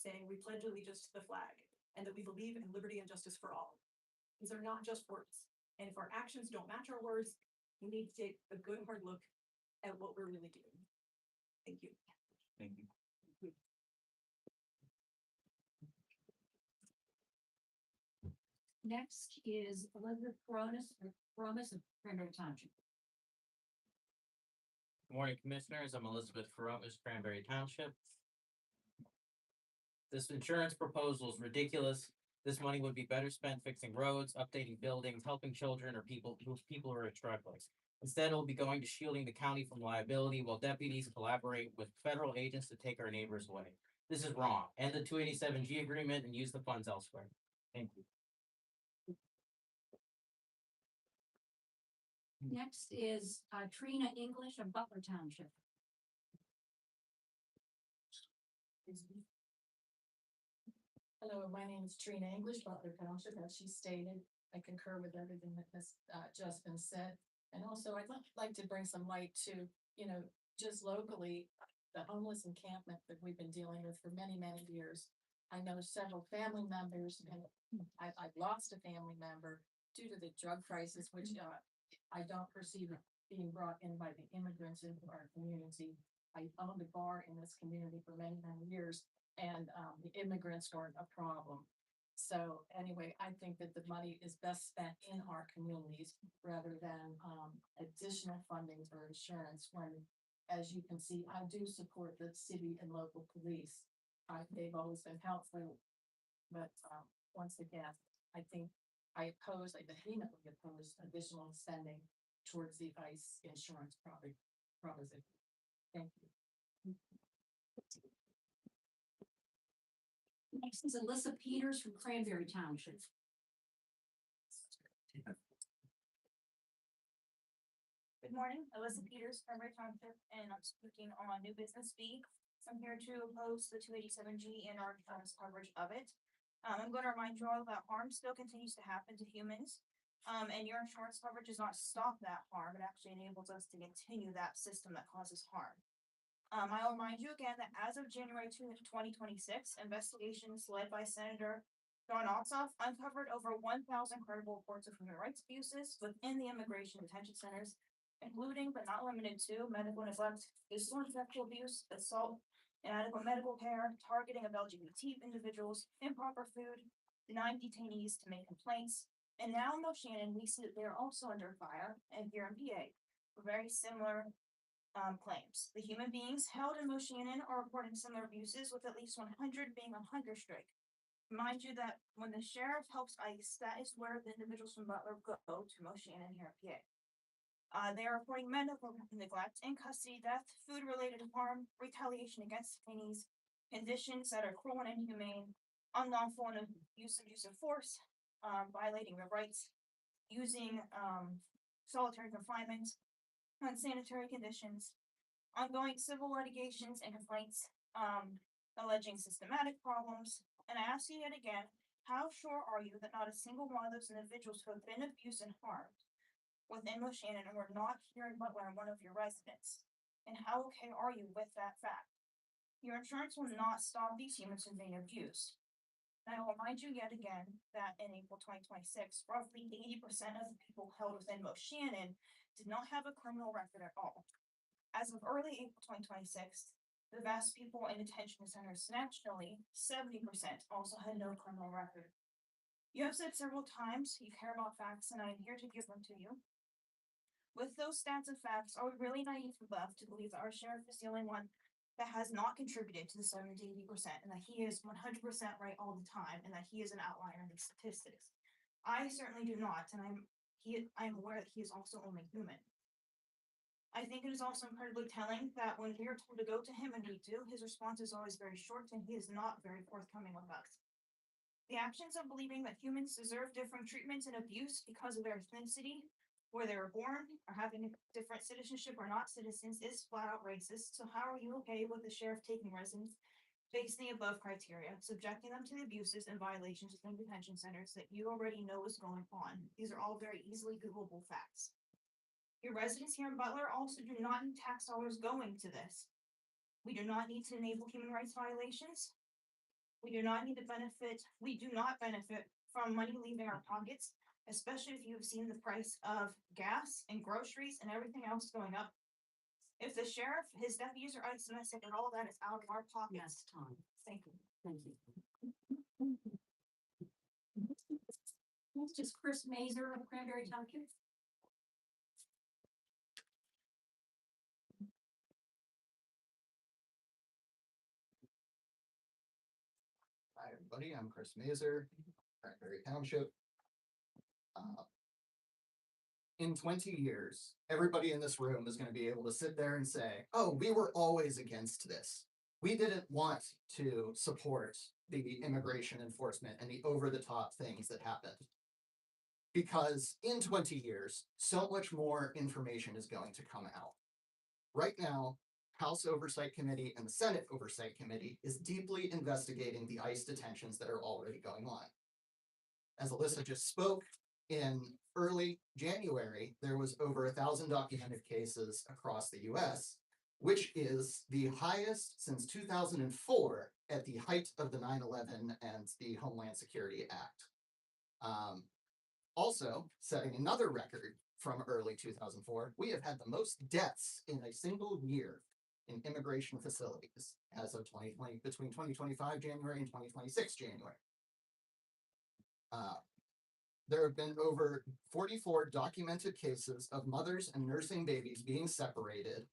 saying we pledge allegiance to the flag and that we believe in liberty and justice for all. These are not just words. And if our actions don't match our words, we need to take a good hard look at what we're really doing. Thank you. Thank you. Next is Elizabeth Coronis of Cranberry Township. Good morning, Commissioners. I'm Elizabeth Feromis, Cranberry Township. This insurance proposal is ridiculous. This money would be better spent fixing roads, updating buildings, helping children or people who are struggling. Instead, it will be going to shielding the county from liability while deputies collaborate with federal agents to take our neighbors away. This is wrong. End the 287G agreement and use the funds elsewhere. Thank you. Next is Trina English of Butler Township. Hello, my name is Trina English, Butler Township, as she stated. I concur with everything that has just been said. And also, I'd like to bring some light to, just locally, the homeless encampment that we've been dealing with for many, many years. I know several family members, and I've lost a family member due to the drug crisis, which I don't perceive it being brought in by the immigrants into our community. I owned a bar in this community for many, many years, and the immigrants weren't a problem. So anyway, I think that the money is best spent in our communities rather than additional funding for insurance when, as you can see, I do support the city and local police. They've always been helpful, but once again, I think I vehemently oppose additional spending towards the ICE insurance proposition. Thank you. Next is Alyssa Peters from Cranberry Township. Good morning, Alyssa Peters, Cranberry Township, and I'm speaking on new business B. I'm here to oppose the 287G and our insurance coverage of it. I'm going to remind you all that harm still continues to happen to humans. And your insurance coverage does not stop that harm. It actually enables us to continue that system that causes harm. I'll remind you again that as of January 2026, investigations led by Senator John Ossoff uncovered over 1,000 credible reports of human rights abuses within the immigration detention centers, including but not limited to medical neglect, physical and sexual abuse, assault, inadequate medical care, targeting of LGBT individuals, improper food, denying detainees to make complaints. And now in Moshannon, we see that they're also under fire, and here in PA, for very similar claims. The human beings held in Moshannon are reporting similar abuses, with at least 100 being on hunger strike. Remind you that when the sheriff helps ICE, that is where the individuals from Butler go to Moshannon here in PA. They are reporting medical neglect, in custody death, food-related harm, retaliation against detainees, conditions that are cruel and inhumane, unlawful and use of force, violating their rights, using solitary confinement, unsanitary conditions, ongoing civil litigations and complaints, alleging systematic problems. And I ask you yet again, how sure are you that not a single one of those individuals who have been abused and harmed within Moshannon and were not here in Butler and one of your residents? And how okay are you with that fact? Your insurance will not stop these humans from being abused. And I will remind you yet again that in April 2026, roughly 80% of the people held within Moshannon did not have a criminal record at all. As of early April 2026, the vast people in detention centers nationally, 70% also had no criminal record. You have said several times you care about facts, and I'm here to give them to you. With those stats and facts, are we really naive enough to believe that our sheriff is the only one that has not contributed to the 70 to 80%, and that he is 100% right all the time, and that he is an outlier in the statistics? I certainly do not, and I'm aware that he is also only human. I think it is also incredibly telling that when we are told to go to him and we do, his response is always very short, and he is not very forthcoming with us. The actions of believing that humans deserve different treatment and abuse because of their ethnicity, where they were born, or having a different citizenship or not citizens, is flat out racist. So how are you okay with the sheriff taking residents based on the above criteria, subjecting them to the abuses and violations within detention centers that you already know is going on? These are all very easily Googleable facts. Your residents here in Butler also do not need tax dollars going to this. We do not need to enable human rights violations. We do not need to benefit, we do not benefit from money leaving our pockets, especially if you've seen the price of gas and groceries and everything else going up. If the sheriff, his deputies are optimistic and all that is out of our pockets. Yes, Tom, Thank you. thank you. Next is Chris Mazer of Cranberry Township. Hi, everybody. I'm Chris Mazer, Cranberry Township. In 20 years, everybody in this room is going to be able to sit there and say, oh, we were always against this. We didn't want to support the immigration enforcement and the over-the-top things that happened. Because in 20 years, so much more information is going to come out. Right now, House Oversight Committee and the Senate Oversight Committee is deeply investigating the ICE detentions that are already going on. As Alyssa just spoke, in early January, there was over 1,000 documented cases across the US, which is the highest since 2004 at the height of the 9/11 and the Homeland Security Act. Also, setting another record from early 2004, we have had the most deaths in a single year in immigration facilities as of 2020, between 2025 January and 2026 January. There have been over 44 documented cases of mothers and nursing babies being separated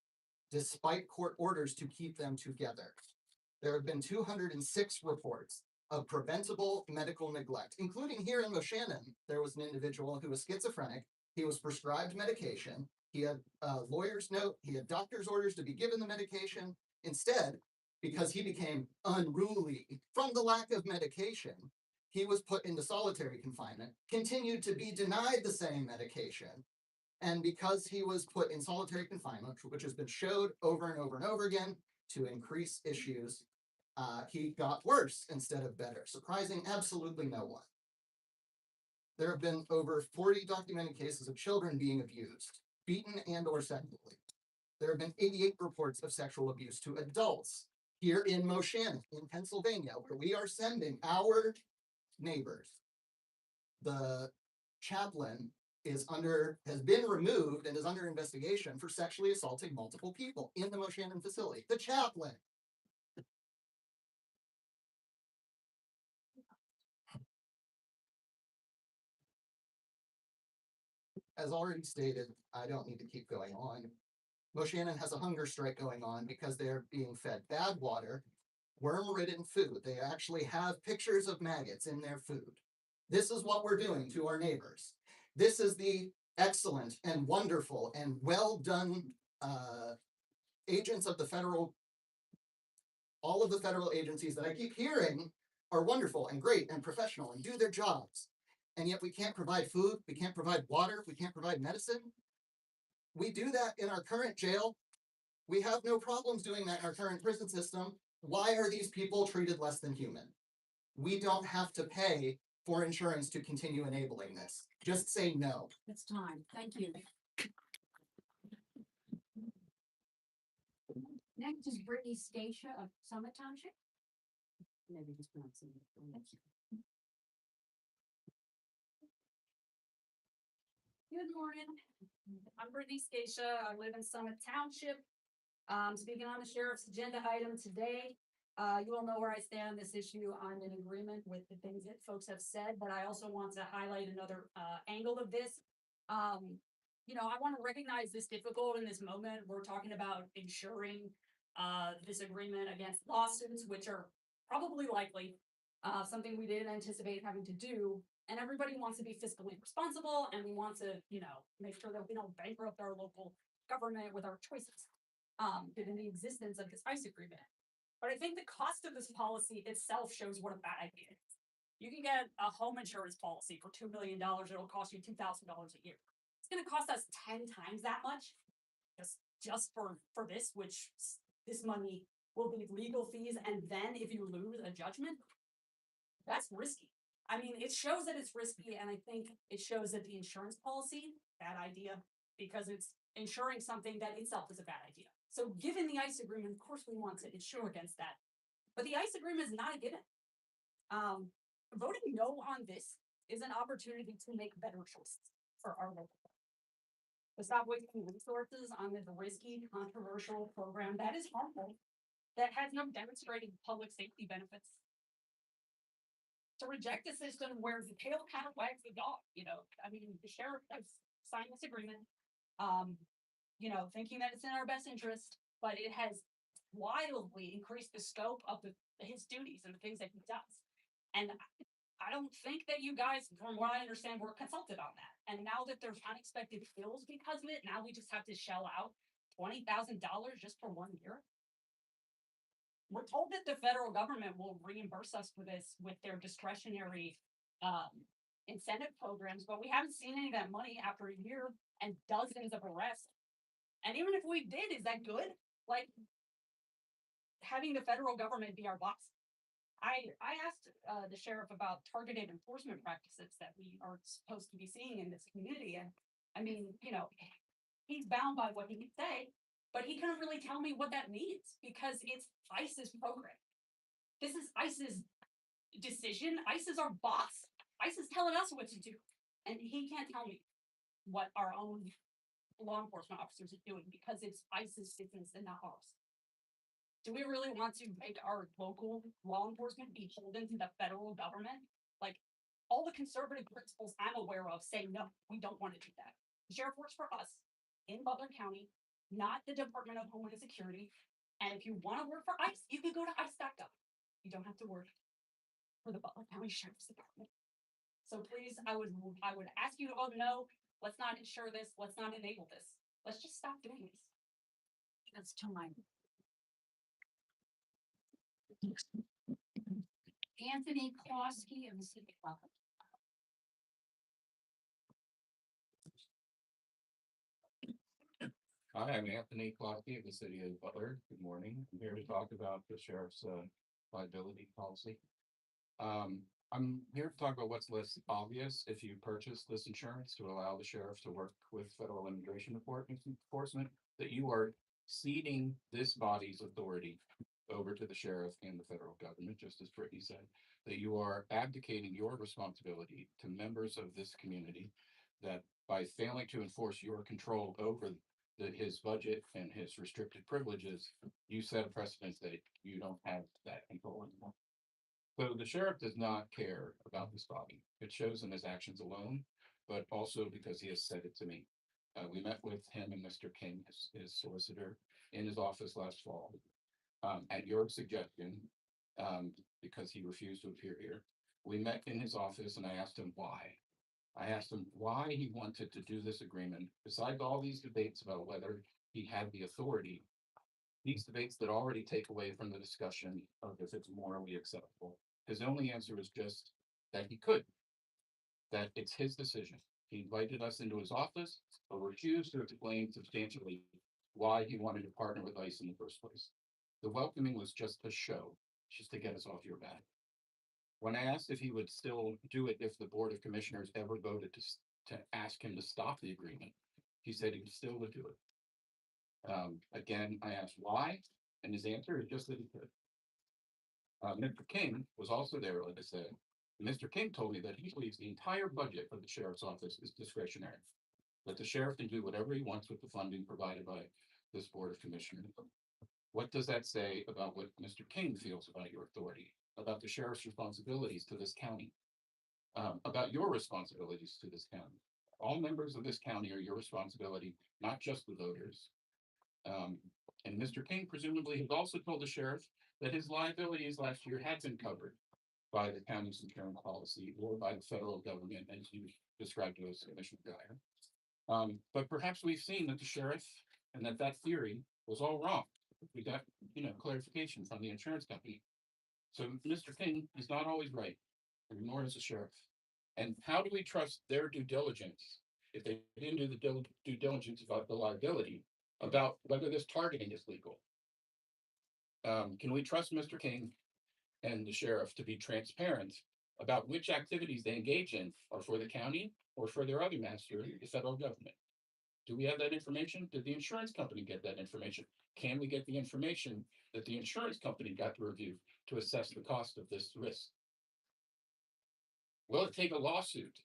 despite court orders to keep them together. There have been 206 reports of preventable medical neglect, including here in Moshannon. There was an individual who was schizophrenic. He was prescribed medication. He had a lawyer's note. He had doctor's orders to be given the medication. Instead, because he became unruly from the lack of medication, he was put into solitary confinement, continued to be denied the same medication. And because he was put in solitary confinement, which has been showed over and over and over again to increase issues, he got worse instead of better, surprising absolutely no one. There have been over 40 documented cases of children being abused, beaten and or sexually. There have been 88 reports of sexual abuse to adults here in Moshannon, in Pennsylvania, where we are sending our neighbors. The chaplain has been removed and is under investigation for sexually assaulting multiple people in the Moshannon facility. The chaplain. As already stated, I don't need to keep going on. Moshannon has a hunger strike going on because they're being fed bad water, worm-ridden food. They actually have pictures of maggots in their food. This is what we're doing to our neighbors. This is the excellent and wonderful and well done agents of the federal, all of the federal agencies that I keep hearing are wonderful and great and professional and do their jobs. And yet we can't provide food, we can't provide water, we can't provide medicine. We do that in our current jail. We have no problems doing that in our current prison system. Why are these people treated less than human? We don't have to pay for insurance to continue enabling this. Just say no. It's time. Thank you. Next is Brittany Stacia of Summit Township. Maybe just pronouncing it. Good morning. I'm Brittany Scatia. I live in Summit Township. Speaking on the sheriff's agenda item today, you all know where I stand on this issue. I'm in agreement with the things that folks have said, but I also want to highlight another angle of this. I want to recognize this difficult in this moment. We're talking about ensuring this agreement against lawsuits, which are probably likely something we didn't anticipate having to do. And everybody wants to be fiscally responsible, and we want to, make sure that we don't bankrupt our local government with our choices, given the existence of this ICE agreement. But I think the cost of this policy itself shows what a bad idea it is. You can get a home insurance policy for $2 million. It'll cost you $2,000 a year. It's going to cost us 10 times that much just for this, which this money will be legal fees. And then if you lose a judgment, that's risky. I mean, it shows that it's risky, and I think it shows that the insurance policy, bad idea, because it's insuring something that itself is a bad idea. So given the ICE agreement, of course we want to insure against that. But the ICE agreement is not a given. Voting no on this is an opportunity to make better choices for our local. To stop wasting resources on this risky, controversial program that is harmful, that has no demonstrated public safety benefits. To reject a system where the tail kind of wags the dog, I mean, the sheriff has signed this agreement, thinking that it's in our best interest, but it has wildly increased the scope of his duties and the things that he does. And I don't think that you guys, from what I understand, were consulted on that. And now that there's unexpected bills because of it, now we just have to shell out $20,000 just for 1 year. We're told that the federal government will reimburse us for this with their discretionary incentive programs, but we haven't seen any of that money after a year and dozens of arrests. And even if we did, is that good? Like having the federal government be our boss. I asked the sheriff about targeted enforcement practices that we are supposed to be seeing in this community. And I mean, he's bound by what he can say, but he couldn't really tell me what that means because it's ICE's program. This is ICE's decision. ICE is our boss. ICE is telling us what to do. And he can't tell me what our own law enforcement officers are doing because it's ICE's business and not ours. Do we really want to make our local law enforcement be beholden to the federal government? Like all the conservative principles I'm aware of say, no, we don't want to do that. The sheriff works for us in Butler County, not the Department of Homeland Security. And if you want to work for ICE, you can go to ice.gov. You don't have to work for the Butler County Sheriff's Department. So please, I would ask you to vote no. Let's not insure this. Let's not enable this. Let's just stop doing this. That's time. Anthony Klosky of the City of Butler. Hi, I'm Anthony Klosky of the City of Butler. Good morning. I'm here to talk about the sheriff's liability policy. I'm here to talk about what's less obvious if you purchase this insurance to allow the sheriff to work with federal immigration enforcement, that you are ceding this body's authority over to the sheriff and the federal government, just as Brittany said, that you are abdicating your responsibility to members of this community, that by failing to enforce your control over his budget and his restricted privileges, you set a precedent that you don't have that control anymore. So the sheriff does not care about this body. It shows in his actions alone, but also because he has said it to me. We met with him and Mr. King, his solicitor, in his office last fall. At your suggestion, because he refused to appear here, we met in his office and I asked him why. I asked him why he wanted to do this agreement, besides all these debates about whether he had the authority, these debates that already take away from the discussion of if it's morally acceptable. His only answer was just that he could, that it's his decision. He invited us into his office, but refused to explain substantially why he wanted to partner with ICE in the first place. The welcoming was just a show, just to get us off your back. When I asked if he would still do it if the Board of Commissioners ever voted to ask him to stop the agreement, he said he still would do it. Again, I asked why, and his answer is just that he could. Mr. King was also there, like I said. Mr. King told me that he believes the entire budget of the sheriff's office is discretionary, that the sheriff can do whatever he wants with the funding provided by this Board of Commissioners. What does that say about what Mr. King feels about your authority, about the sheriff's responsibilities to this county, about your responsibilities to this county? All members of this county are your responsibility, not just the voters. And Mr. King presumably has also told the sheriff that his liabilities last year had been covered by the county's insurance policy or by the federal government, as you described to us, Commissioner Geyer. But perhaps we've seen that the sheriff and that theory was all wrong. We got, clarification from the insurance company. So Mr. King is not always right, nor is the sheriff. And how do we trust their due diligence if they didn't do the due diligence about the liability, about whether this targeting is legal? Can we trust Mr. King and the sheriff to be transparent about which activities they engage in are for the county or for their other master, the federal government? Do we have that information? Did the insurance company get that information? Can we get the information that the insurance company got to review to assess the cost of this risk? Will it take a lawsuit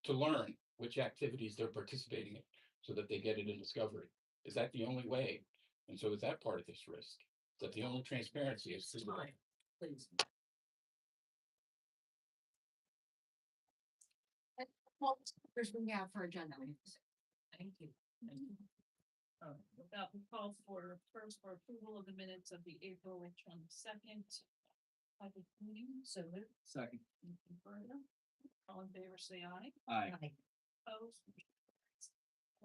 to learn which activities they're participating in so that they get it in discovery? Is that the only way? And so is that part of this risk? Is that the only transparency is through the Time, please. Well, there's we have for agenda items. Thank you. Without the call for first for approval of the minutes of the April 22nd. Public meeting, so moved. Second. Anything further? All in favor, say aye. Aye. Opposed?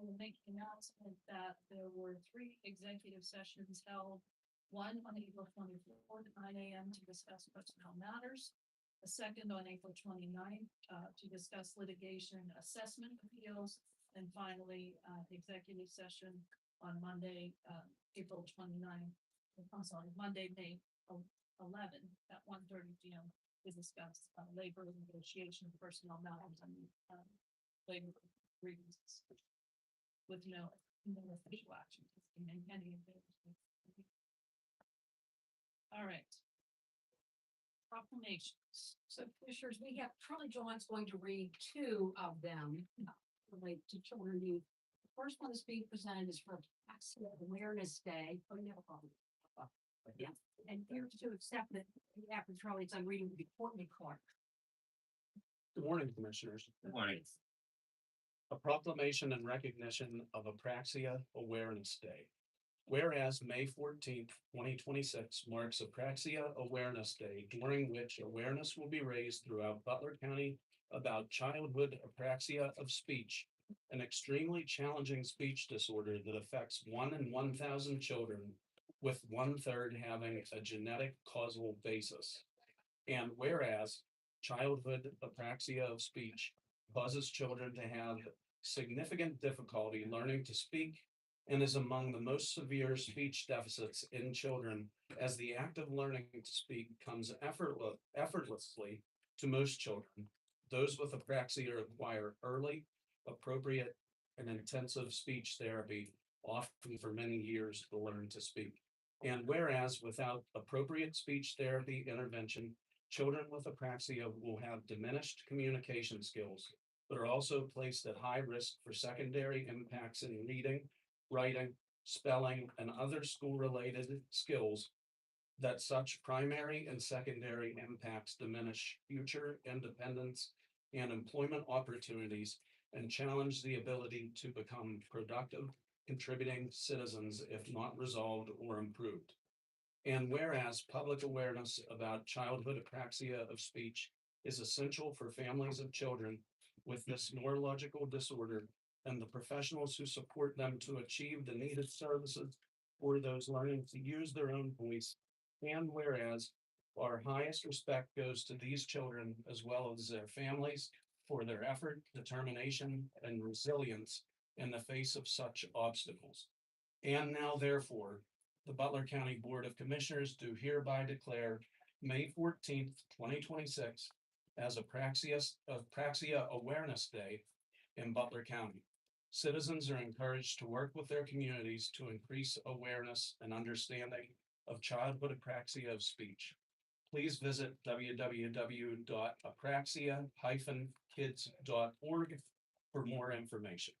I will make the announcement that there were 3 executive sessions held. One on April 24th at 9 AM to discuss personnel matters. A second on April 29th to discuss litigation assessment appeals. And finally, executive session on Monday, April 29th. I'm sorry, Monday, May 11 at 1:30 PM to discuss labor negotiation, personnel matters, and labor grievances with no official action in any of those. All right. Proclamations. So commissioners, we have, Charlie John's going to read 2 of them related to children youth. The first one that's being presented is for Accident Awareness Day. Oh, you have a problem. Yeah, and here's to accept that after Charlie's done reading the Courtney Clark. Good morning, Commissioners. Good morning. A proclamation in recognition of Apraxia Awareness Day. Whereas May 14th, 2026 marks Apraxia Awareness Day, during which awareness will be raised throughout Butler County about childhood apraxia of speech, an extremely challenging speech disorder that affects 1 in 1,000 children, with 1/3 having a genetic causal basis. And whereas childhood apraxia of speech causes children to have significant difficulty learning to speak and is among the most severe speech deficits in children, as the act of learning to speak comes effortlessly to most children. Those with apraxia require early, appropriate, and intensive speech therapy, often for many years, to learn to speak. And whereas without appropriate speech therapy intervention, children with apraxia will have diminished communication skills, but are also placed at high risk for secondary impacts in reading, writing, spelling, and other school-related skills, that such primary and secondary impacts diminish future independence and employment opportunities and challenge the ability to become productive, contributing citizens if not resolved or improved. And whereas public awareness about childhood apraxia of speech is essential for families of children with this neurological disorder and the professionals who support them to achieve the needed services for those learning to use their own voice. And whereas our highest respect goes to these children as well as their families for their effort, determination, and resilience in the face of such obstacles. And now therefore, the Butler County Board of Commissioners do hereby declare May 14th, 2026 as Apraxia Awareness Day in Butler County. Citizens are encouraged to work with their communities to increase awareness and understanding of childhood apraxia of speech. Please visit www.apraxia-kids.org for more information.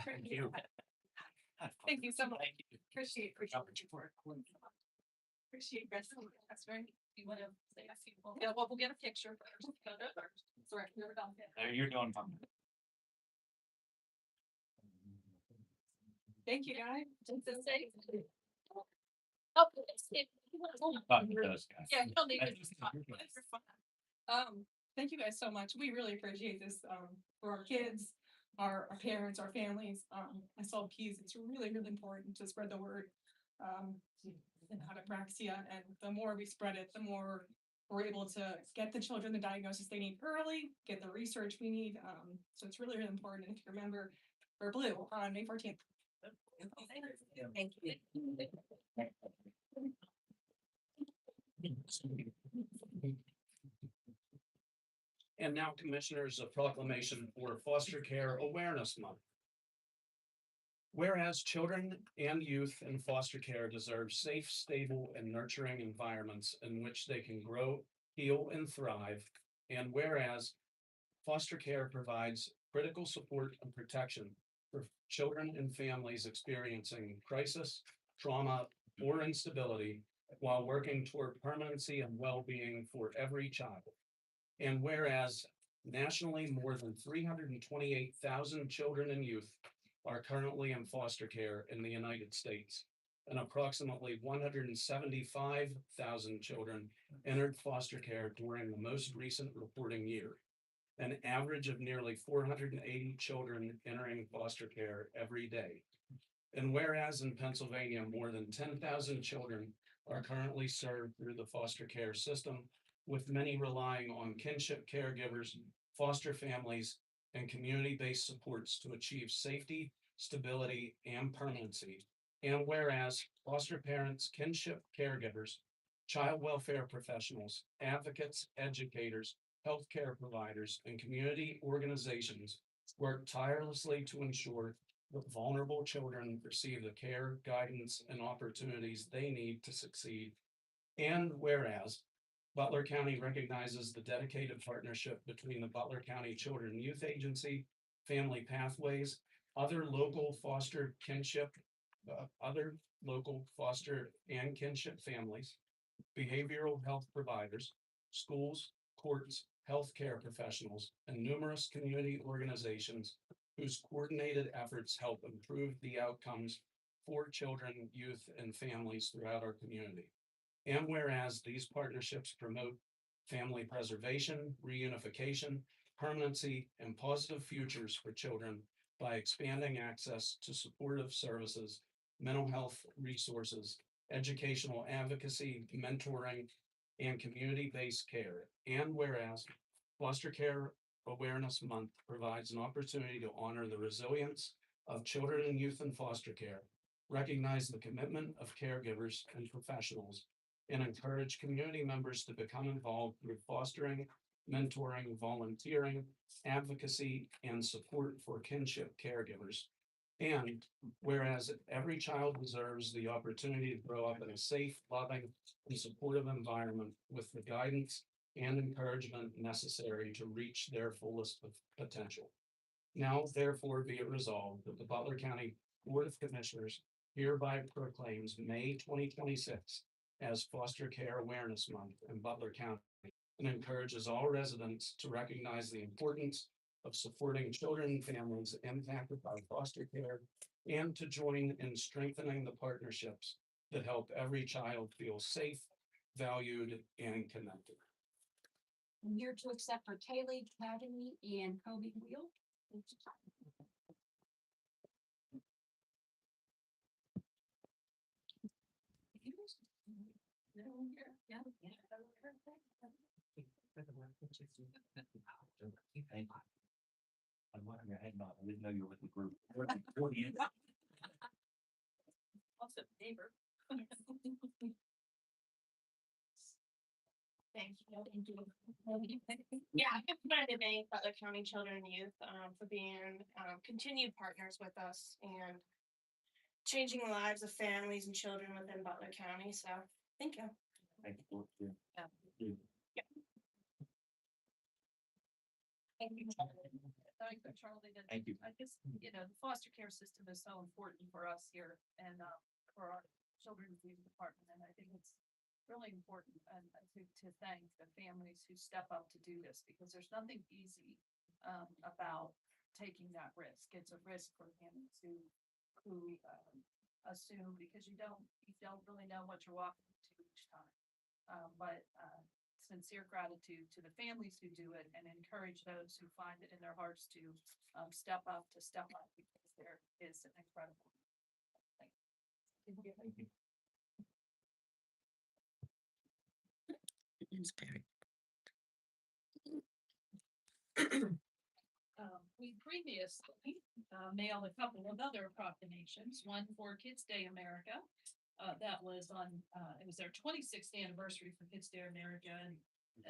Thank you. Thank you so much. Appreciate your work. Appreciate that so much. That's very, you want to say a few? Yeah, well, we'll get a picture first. Sorry, never done that. You're doing fine. Thank you, guys. Just to say. Oh, yeah, you don't need to. Thank you guys so much. We really appreciate this, for our kids, our parents, our families. I saw keys. It's really, really important to spread the word, about apraxia, and the more we spread it, the more we're able to get the children the diagnosis they need early, get the research we need. So it's really, really important. And if you remember, we're blue on May 14th. Thank you. And now, Commissioners, a proclamation for Foster Care Awareness Month. Whereas children and youth in foster care deserve safe, stable, and nurturing environments in which they can grow, heal, and thrive. And whereas foster care provides critical support and protection for children and families experiencing crisis, trauma, or instability while working toward permanency and well-being for every child. And whereas nationally, more than 328,000 children and youth are currently in foster care in the United States, and approximately 175,000 children entered foster care during the most recent reporting year, an average of nearly 480 children entering foster care every day. And whereas in Pennsylvania, more than 10,000 children are currently served through the foster care system, with many relying on kinship caregivers, foster families, and community-based supports to achieve safety, stability, and permanency. And whereas foster parents, kinship caregivers, child welfare professionals, advocates, educators, healthcare providers, and community organizations work tirelessly to ensure that vulnerable children receive the care, guidance, and opportunities they need to succeed. And whereas Butler County recognizes the dedicated partnership between the Butler County Children and Youth Agency, Family Pathways, other local foster and kinship families, behavioral health providers, schools, courts, healthcare professionals, and numerous community organizations whose coordinated efforts help improve the outcomes for children, youth, and families throughout our community. And whereas these partnerships promote family preservation, reunification, permanency, and positive futures for children by expanding access to supportive services, mental health resources, educational advocacy, mentoring, and community-based care. And whereas Foster Care Awareness Month provides an opportunity to honor the resilience of children and youth in foster care, recognize the commitment of caregivers and professionals, and encourage community members to become involved through fostering, mentoring, volunteering, advocacy, and support for kinship caregivers. And whereas every child deserves the opportunity to grow up in a safe, loving, and supportive environment with the guidance and encouragement necessary to reach their fullest potential. Now, therefore, be it resolved that the Butler County Board of Commissioners hereby proclaims May 2026 as Foster Care Awareness Month in Butler County and encourages all residents to recognize the importance of supporting children and families impacted by foster care and to join in strengthening the partnerships that help every child feel safe, valued, and connected. I'm here to accept for Kaylee, Academy, and Kobe Wheel. I'm wondering your head nod. I didn't know you were with the group. Also neighbor. Thank you. Yeah, I wanted to thank Butler County Children and Youth for being continued partners with us and changing the lives of families and children within Butler County. So thank you. Thank you. Thank you, Charlie. Thank you. I just, the foster care system is so important for us here and for our children's youth department. And I think it's really important to thank the families who step up to do this because there's nothing easy about taking that risk. It's a risk for families who assume because you don't really know what you're walking into each time. But sincere gratitude to the families who do it and encourage those who find it in their hearts to step up because there is an incredible. Thank you. Thank you. We previously mailed a couple of other proclamations, one for Kids Day America. That was on, it was their 26th anniversary for Kids Day America, and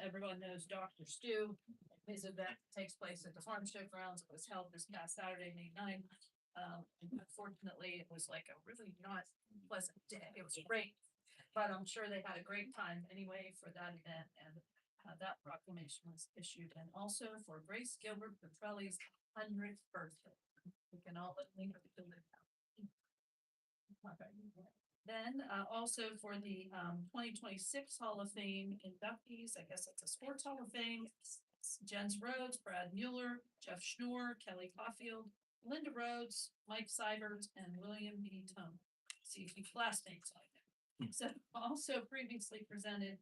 everyone knows Dr. Stu. His event takes place at the farm show grounds. It was held this past Saturday, May 9th. Unfortunately, it was like a really not pleasant day. It was great. But I'm sure they had a great time anyway for that event, and that proclamation was issued. And also for Grace Gilbert Petrelli's 100th birthday. We can all link up to the. Then also for the 2026 Hall of Fame inductees, I guess it's a sports Hall of Fame. Jens Rhodes, Brad Mueller, Jeff Schnoor, Kelly Caulfield, Linda Rhodes, Mike Seibert, and William B. Tone. See if you classmates like that. So also previously presented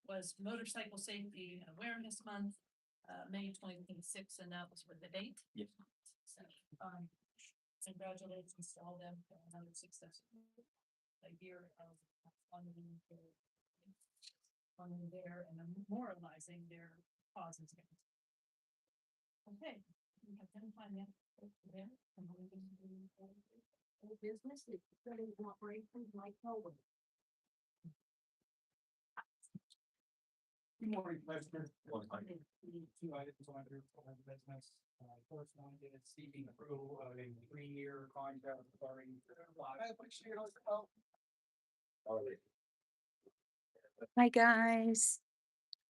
was Motorcycle Safety Awareness Month, May 2026, and that was with the date. Yes. So, congratulations to all them for another successful year of funding there and memorializing their causes. Okay. We have done finance there. And we're going to do Business is good in operations like always. Good morning, Commissioner. Morning. Two items on your business. First one is seeking approval of a 3-year contract regarding. Hi, guys.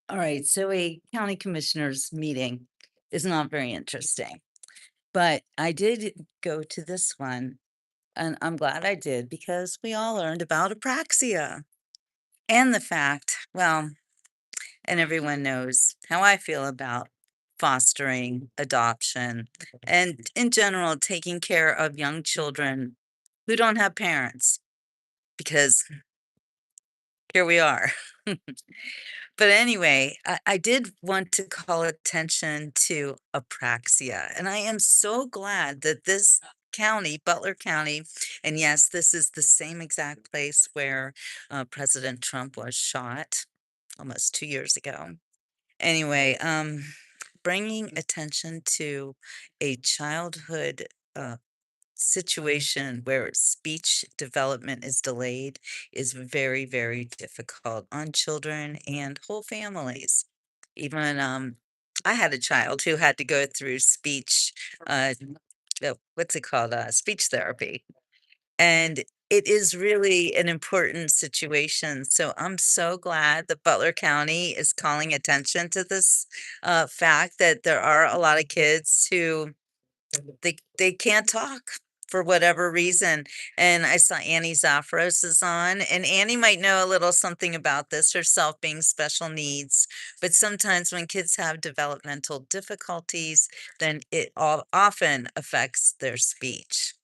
All right, so a county commissioners meeting is not very interesting, but I did go to this one, and I'm glad I did because we all learned about apraxia and the fact, well, and everyone knows how I feel about fostering, adoption, and in general, taking care of young children who don't have parents, because here we are. But anyway, I did want to call attention to apraxia, and I am so glad that this county, Butler County, and yes, this is the same exact place where President Trump was shot almost 2 years ago. Anyway, bringing attention to a childhood situation where speech development is delayed is very, very difficult on children and whole families. Even I had a child who had to go through speech what's it called? Speech therapy. And it is really an important situation. So I'm so glad that Butler County is calling attention to this fact that there are a lot of kids who they can't talk for whatever reason. And I saw Annie Zafros is on, and Annie might know a little something about this herself, being special needs. But sometimes when kids have developmental difficulties, then it often affects their speech.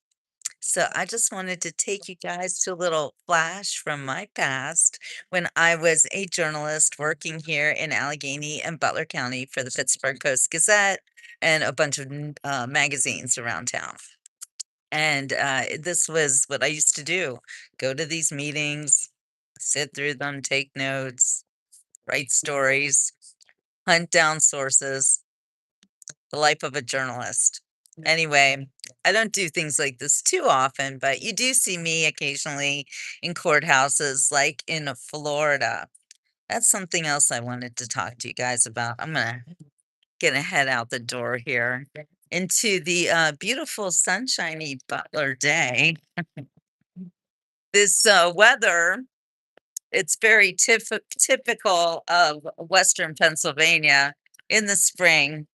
So I just wanted to take you guys to a little flash from my past when I was a journalist working here in Allegheny and Butler County for the Pittsburgh Post Gazette and a bunch of magazines around town. And this was what I used to do, go to these meetings, sit through them, take notes, write stories, hunt down sources, the life of a journalist. Anyway, I don't do things like this too often, but you do see me occasionally in courthouses like in Florida. That's something else I wanted to talk to you guys about. I'm gonna head out the door here into the beautiful sunshiny Butler day. This weather, it's very typical of Western Pennsylvania in the spring.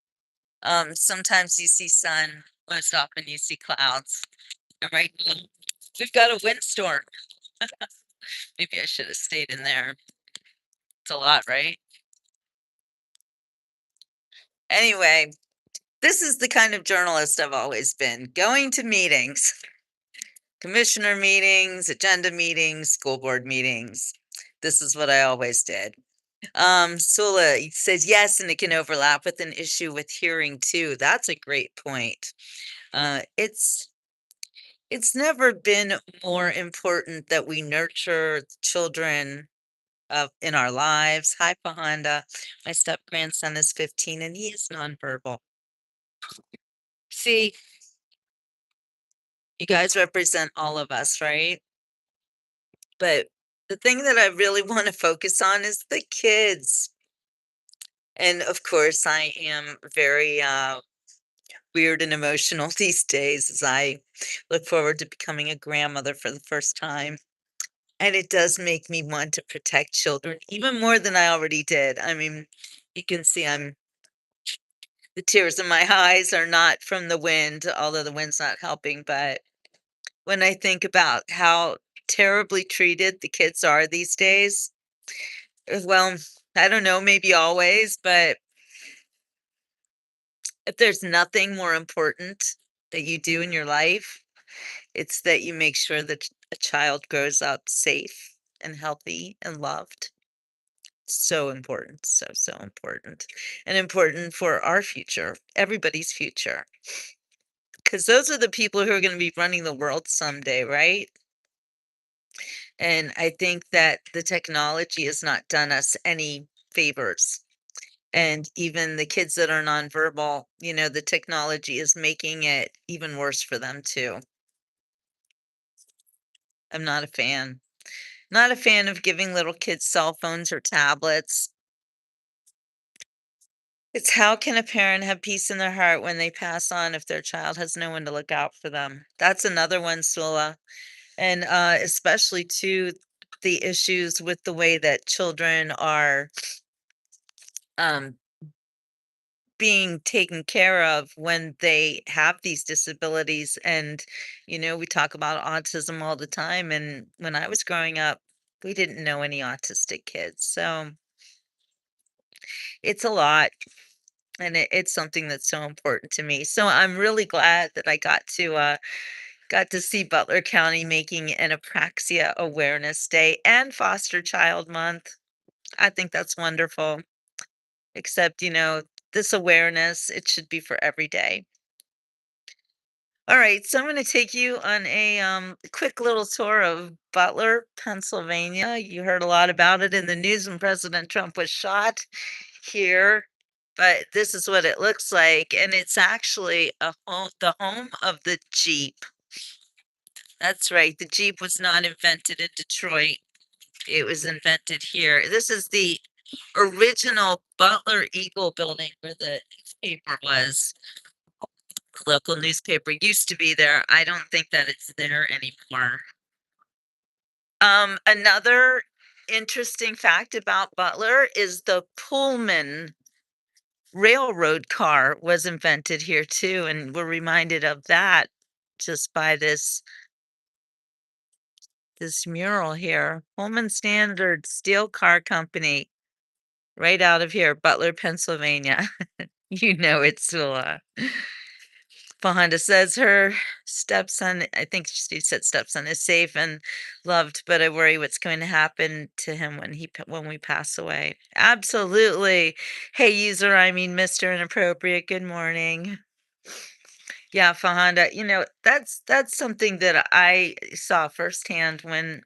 Sometimes you see sun, most often you see clouds. And right now, we've got a windstorm. Maybe I should have stayed in there. It's a lot, right? Anyway, this is the kind of journalist I've always been, going to meetings, commissioner meetings, agenda meetings, school board meetings. This is what I always did. Sula says yes, and it can overlap with an issue with hearing too. That's a great point. It's never been more important that we nurture children in our lives. Hi, Pahanda. My step grandson is 15 and he is nonverbal. See, you guys represent all of us, right? But the thing that I really want to focus on is the kids. And of course, I am very weird and emotional these days as I look forward to becoming a grandmother for the first time. And it does make me want to protect children even more than I already did. I mean, you can see the tears in my eyes are not from the wind, although the wind's not helping. But when I think about how terribly treated the kids are these days, well, I don't know, maybe always, but if there's nothing more important that you do in your life, it's that you make sure that a child grows up safe and healthy and loved. So important, so, so important. And important for our future, everybody's future. Because those are the people who are going to be running the world someday, right? And I think that the technology has not done us any favors. And even the kids that are nonverbal, the technology is making it even worse for them too. I'm not a fan. Not a fan of giving little kids cell phones or tablets. It's how can a parent have peace in their heart when they pass on if their child has no one to look out for them? That's another one, Sula. And especially too, the issues with the way that children are um, being taken care of when they have these disabilities. And, we talk about autism all the time. And when I was growing up, we didn't know any autistic kids. So it's a lot. And it's something that's so important to me. So I'm really glad that I got to see Butler County making an Apraxia Awareness Day and Foster Child Month. I think that's wonderful. Except, this awareness, it should be for every day. All right, so I'm going to take you on a quick little tour of Butler, Pennsylvania. You heard a lot about it in the news when President Trump was shot here, but this is what it looks like, and it's actually the home of the Jeep. That's right, the Jeep was not invented in Detroit. It was invented here. This is the original Butler Eagle building where the newspaper was. Local newspaper used to be there. I don't think that it's there anymore. Another interesting fact about Butler is the Pullman railroad car was invented here too, and we're reminded of that just by this mural here. Pullman Standard Steel Car Company, right out of here, Butler, Pennsylvania. You know it's Honda says her stepson, I think she said stepson, is safe and loved, but I worry what's going to happen to him when we pass away. Absolutely. Hey, user, I mean, Mr. Inappropriate. Good morning. Yeah, Fahanda, that's something that I saw firsthand when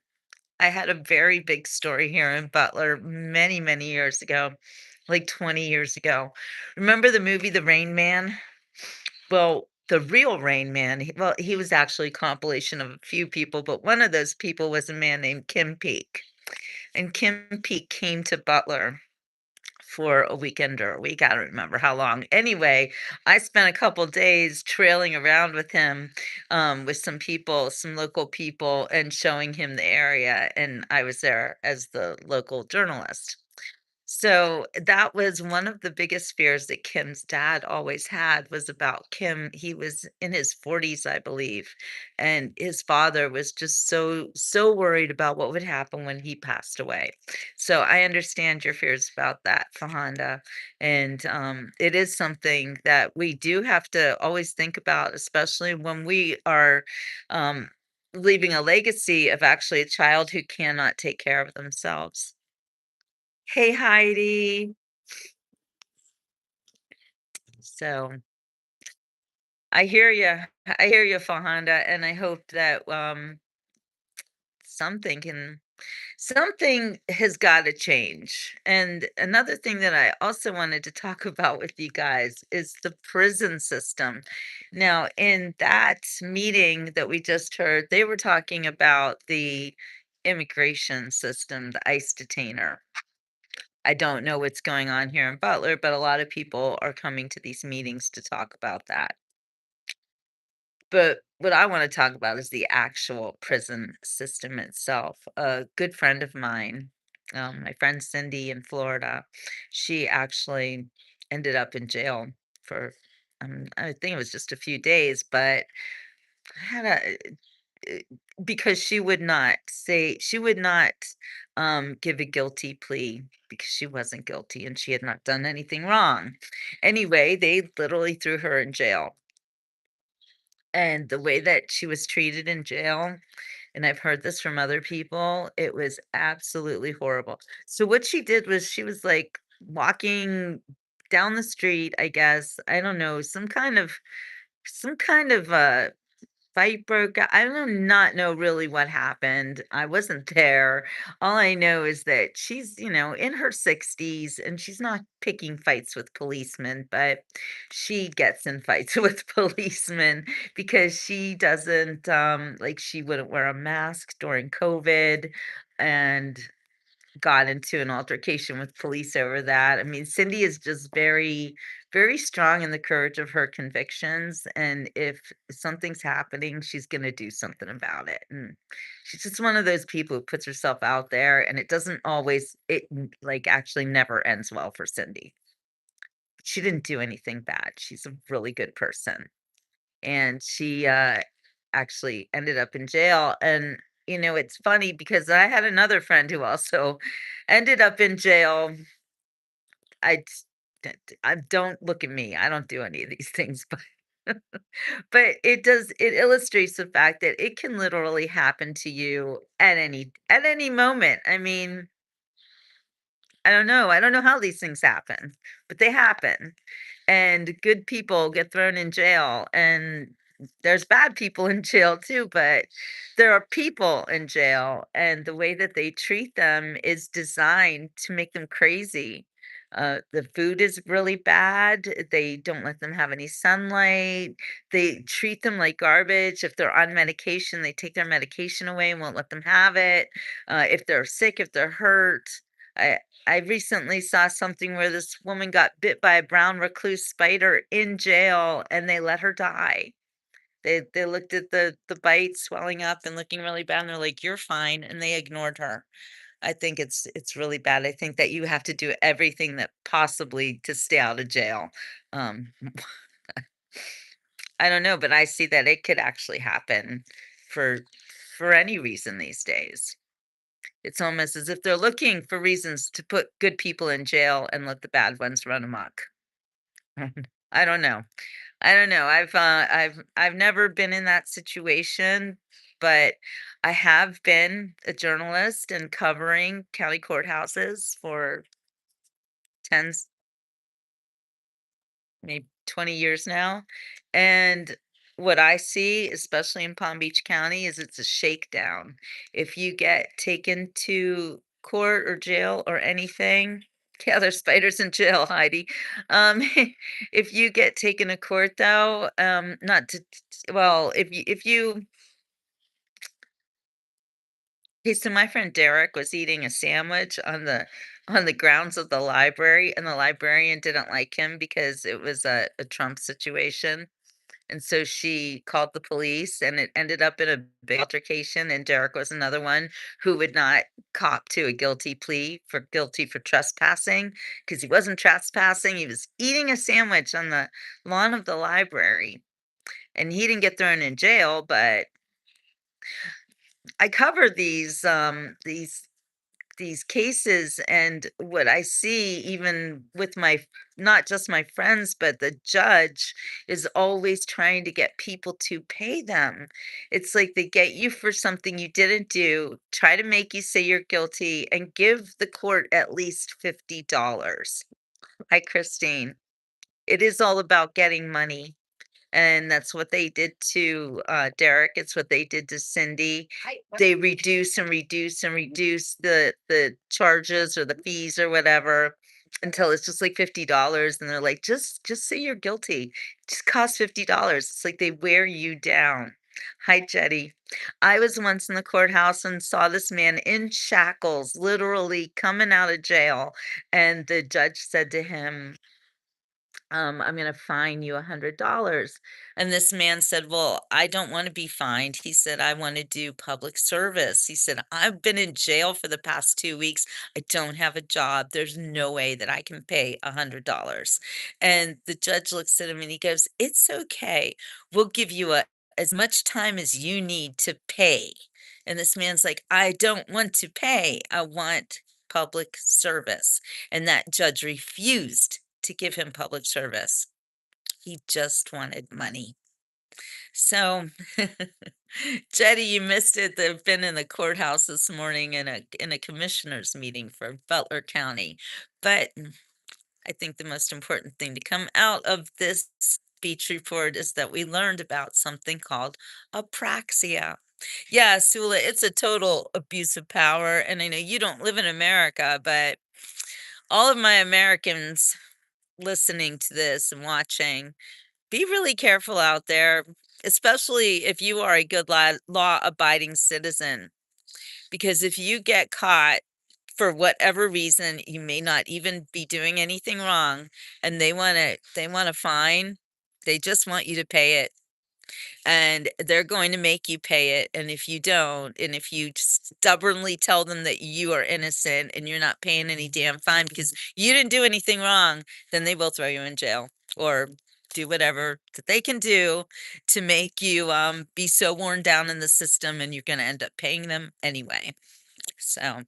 I had a very big story here in Butler many, many years ago, like 20 years ago. Remember the movie The Rain Man? Well, the real Rain Man, he was actually a compilation of a few people, but one of those people was a man named Kim Peek. And Kim Peek came to Butler for a weekend or a week. I don't remember how long. Anyway, I spent a couple days trailing around with him, with some people, some local people, and showing him the area. And I was there as the local journalist. So that was one of the biggest fears that Kim's dad always had was about Kim. He was in his 40s, I believe, and his father was just so worried about what would happen when he passed away. So I understand your fears about that, Fahanda, and it is something that we do have to always think about, especially when we are um, leaving a legacy of actually a child who cannot take care of themselves. Hey, Heidi. So I hear you. I hear you, Fahanda, and I hope that something can something has got to change. And another thing that I also wanted to talk about with you guys is the prison system. Now, in that meeting that we just heard, they were talking about the immigration system, the ICE detainer. I don't know what's going on here in Butler, but a lot of people are coming to these meetings to talk about that. But what I want to talk about is the actual prison system itself. A good friend of mine, my friend Cindy in Florida, she actually ended up in jail for, I think it was just a few days, but had a uh, because she would not give a guilty plea because she wasn't guilty and she had not done anything wrong. Anyway, they literally threw her in jail. And the way that she was treated in jail, and I've heard this from other people, it was absolutely horrible. So what she did was she was like walking down the street, I guess, I don't know, some kind of fight broke out. I do not know really what happened. I wasn't there. All I know is that she's, in her 60s and she's not picking fights with policemen, but she gets in fights with policemen because she doesn't like she wouldn't wear a mask during COVID and got into an altercation with police over that. I mean, Cindy is just very, very strong in the courage of her convictions. And if something's happening, she's going to do something about it. And she's just one of those people who puts herself out there and it doesn't always, like actually never ends well for Cindy. She didn't do anything bad. She's a really good person. And she actually ended up in jail. And, it's funny because I had another friend who also ended up in jail. I, d- I don't look at me. I don't do any of these things, but but it illustrates the fact that it can literally happen to you at any moment. I mean, I don't know. I don't know how these things happen, but they happen. And good people get thrown in jail, and there's bad people in jail too, but there are people in jail, and the way that they treat them is designed to make them crazy. The food is really bad. They don't let them have any sunlight. They treat them like garbage. If they're on medication, they take their medication away and won't let them have it. If they're sick, if they're hurt, I I recently saw something where this woman got bit by a brown recluse spider in jail and they let her die. They looked at the bite swelling up and looking really bad and they're like, "You're fine," and they ignored her. I think it's really bad. I think that you have to do everything that possibly to stay out of jail. Um, I don't know, but I see that it could actually happen for for any reason these days. It's almost as if they're looking for reasons to put good people in jail and let the bad ones run amok. I don't know. I don't know. I've never been in that situation, but I have been a journalist and covering county courthouses for tens, maybe 20 years now. And what I see, especially in Palm Beach County, is it's a shakedown. If you get taken to court or jail or anything, yeah, there's spiders in jail, Heidi. Um, if you get taken to court though, not to, well, if you, okay, so my friend Derek was eating a sandwich on the grounds of the library, and the librarian didn't like him because it was a Trump situation. And so she called the police and it ended up in a big altercation. And Derek was another one who would not cop to a guilty plea for guilty for trespassing because he wasn't trespassing. He was eating a sandwich on the lawn of the library and he didn't get thrown in jail. But I cover these cases and what I see even with my not just my friends, but the judge is always trying to get people to pay them. It's like they get you for something you didn't do, try to make you say you're guilty, and give the court at least $50. Hi, Christine. It is all about getting money. And that's what they did to, Derek, it's what they did to Cindy. They reduce and reduce and reduce the charges or the fees or whatever until it's just like $50, and they're like, "Just say you're guilty. Just cost $50." It's like they wear you down. Hi, Jetty. I was once in the courthouse and saw this man in shackles, literally coming out of jail, and the judge said to him, I'm gonna fine you $100. And this man said, well, I don't want to be fined. He said, I want to do public service. He said, I've been in jail for the past 2 weeks. I don't have a job. There's no way that I can pay $100. And the judge looks at him and he goes, it's okay. We'll give you as much time as you need to pay. And this man's like, I don't want to pay. I want public service. And that judge refused to give him public service. He just wanted money. So, Jetty, you missed it. They've been in the courthouse this morning in a commissioners meeting for Butler County. But I think the most important thing to come out of this speech report is that we learned about something called apraxia. Yeah, Sula, it's a total abuse of power. And I know you don't live in America, but all of my Americans listening to this and watching, be really careful out there, especially if you are a good law abiding citizen. Because if you get caught for whatever reason, you may not even be doing anything wrong, and they want to fine, they just want you to pay it, and they're going to make you pay it. And if you don't, and if you stubbornly tell them that you are innocent and you're not paying any damn fine because you didn't do anything wrong, then they will throw you in jail or do whatever that they can do to make you be so worn down in the system, and you're going to end up paying them anyway. So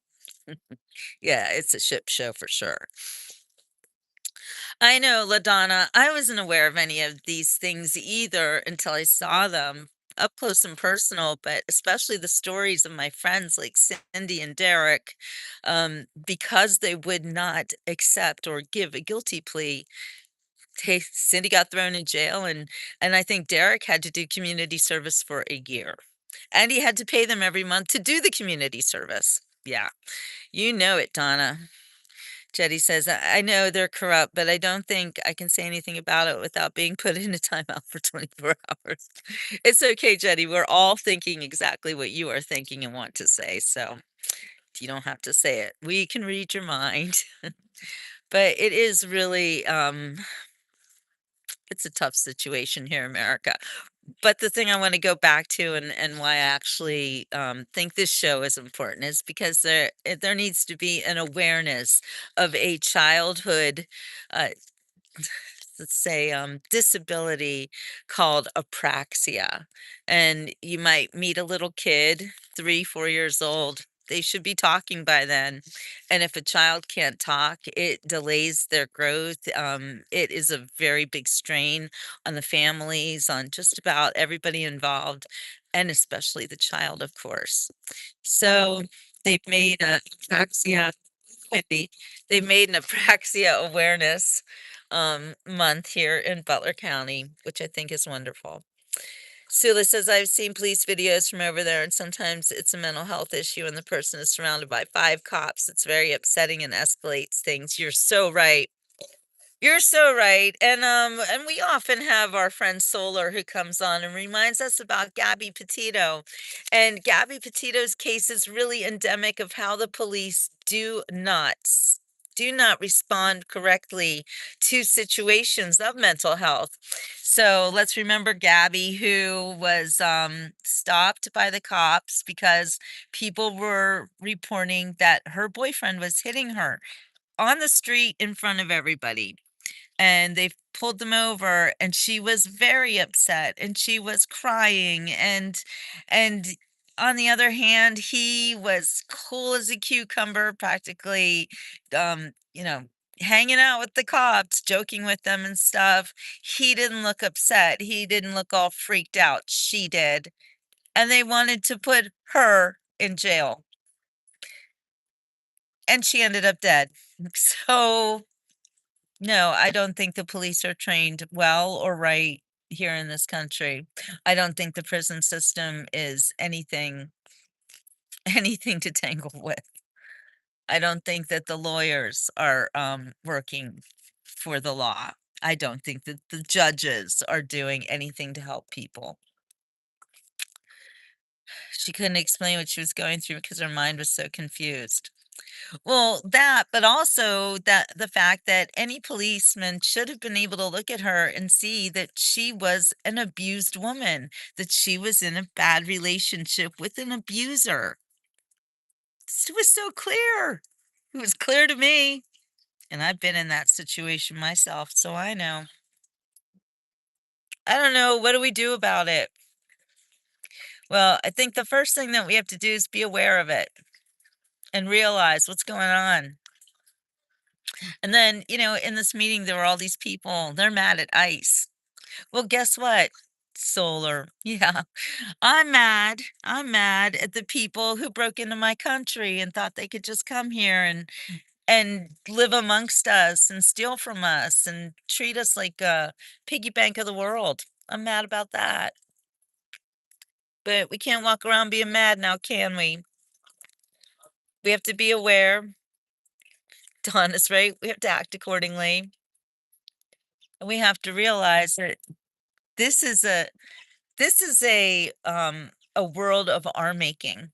yeah, it's a ship show for sure. I know, LaDonna. I wasn't aware of any of these things either until I saw them up close and personal, but especially the stories of my friends like Cindy and Derek, because they would not accept or give a guilty plea. Hey, Cindy got thrown in jail, and I think Derek had to do community service for a year, and he had to pay them every month to do the community service. Yeah, you know it, Donna. Jetty says, I know they're corrupt, but I don't think I can say anything about it without being put in a timeout for 24 hours. It's okay, Jetty. We're all thinking exactly what you are thinking and want to say. So you don't have to say it. We can read your mind. But it is really, it's a tough situation here in America. But the thing I want to go back to, and why I actually think this show is important, is because there needs to be an awareness of a childhood, uh, let's say, disability called apraxia. And you might meet a little kid, 3, 4 years old. They should be talking by then. And if a child can't talk, it delays their growth. It is a very big strain on the families, on just about everybody involved, and especially the child, of course. So they've made a apraxia Wendy. They made an apraxia awareness month here in Butler County, which I think is wonderful. Sula says, I've seen police videos from over there, and sometimes it's a mental health issue and the person is surrounded by 5 cops. It's very upsetting and escalates things. You're so right. You're so right. And we often have our friend Solar who comes on and reminds us about Gabby Petito. And Gabby Petito's case is really endemic of how the police do not respond correctly to situations of mental health. So let's remember Gabby, who was stopped by the cops because people were reporting that her boyfriend was hitting her on the street in front of everybody, and they pulled them over, and she was very upset and she was crying, and on the other hand, he was cool as a cucumber, practically, you know, hanging out with the cops, joking with them and stuff. He didn't look upset, he didn't look all freaked out. She did, and they wanted to put her in jail, and she ended up dead. So no, I don't think the police are trained well or right here in this country. I don't think the prison system is anything anything to tangle with. I don't think that the lawyers are working for the law. I don't think that the judges are doing anything to help people. She couldn't explain what she was going through because her mind was so confused. Well, that, but also that the fact that any policeman should have been able to look at her and see that she was an abused woman, that she was in a bad relationship with an abuser. It was so clear. It was clear to me. And I've been in that situation myself, so I know. I don't know. What do we do about it? Well, I think the first thing that we have to do is be aware of it and realize what's going on. And then, in this meeting, there were all these people, they're mad at ICE. Well, guess what? Solar. Yeah. I'm mad. I'm mad at the people who broke into my country and thought they could just come here and live amongst us and steal from us and treat us like a piggy bank of the world. I'm mad about that. But we can't walk around being mad now, can we? We have to be aware. Dawn is right. We have to act accordingly. And we have to realize that this is a a world of our making.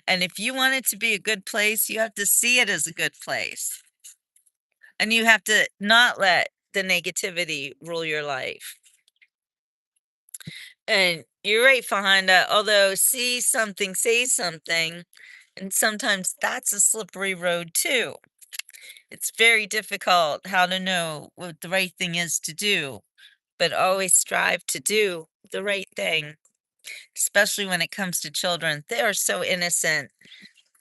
And if you want it to be a good place, you have to see it as a good place. And you have to not let the negativity rule your life. And you're right, Fahanda, although see something, say something, and sometimes that's a slippery road too. It's very difficult how to know what the right thing is to do, but always strive to do the right thing, especially when it comes to children. They are so innocent.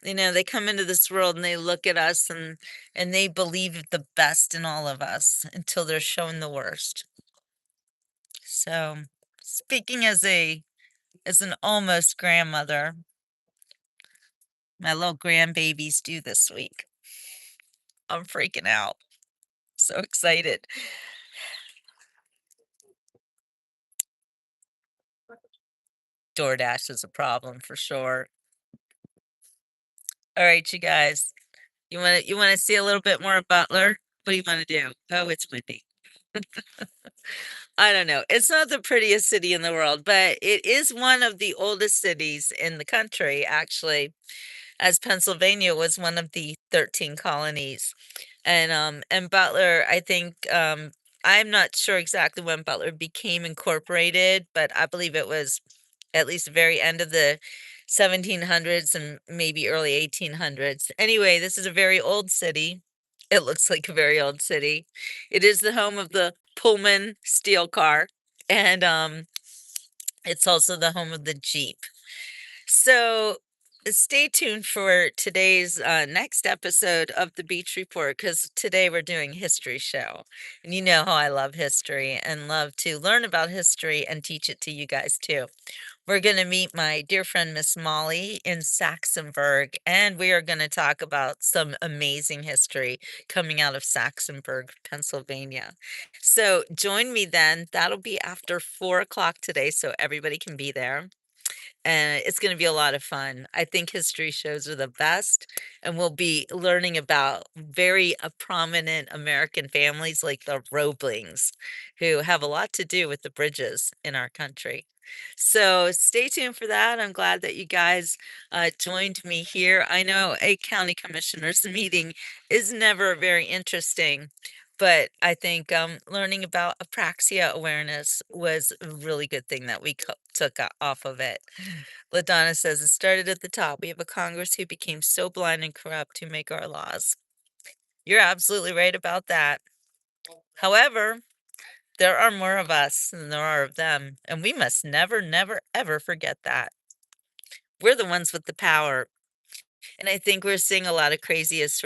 They come into this world and they look at us and they believe the best in all of us until they're shown the worst. So, speaking as an almost grandmother, my little grandbaby's due this week. I'm freaking out. So excited. DoorDash is a problem for sure. All right, you guys. You want to see a little bit more of Butler? What do you want to do? Oh, it's windy. I don't know. It's not the prettiest city in the world, but it is one of the oldest cities in the country, actually, as Pennsylvania was one of the 13 colonies. And Butler, I think I'm not sure exactly when Butler became incorporated, but I believe it was at least the very end of the 1700s and maybe early 1800s. Anyway, this is a very old city. It looks like a very old city. It is the home of the Pullman steel car, and it's also the home of the Jeep. So stay tuned for today's next episode of the Beach Report, because today we're doing history show. And you know how I love history and love to learn about history and teach it to you guys too. We're going to meet my dear friend, Miss Molly, in Saxonburg, and we are going to talk about some amazing history coming out of Saxonburg, Pennsylvania. So join me then. That'll be after 4 o'clock today, so everybody can be there. And it's going to be a lot of fun. I think history shows are the best, and we'll be learning about very prominent American families like the Roeblings, who have a lot to do with the bridges in our country. So stay tuned for that. I'm glad that you guys joined me here. I know a county commissioners meeting is never very interesting, but I think learning about apraxia awareness was a really good thing that we took off of it. LaDonna says it started at the top. We have a Congress who became so blind and corrupt to make our laws. You're absolutely right about that. However, there are more of us than there are of them, and we must never, never, ever forget that. We're the ones with the power. And I think we're seeing a lot of craziness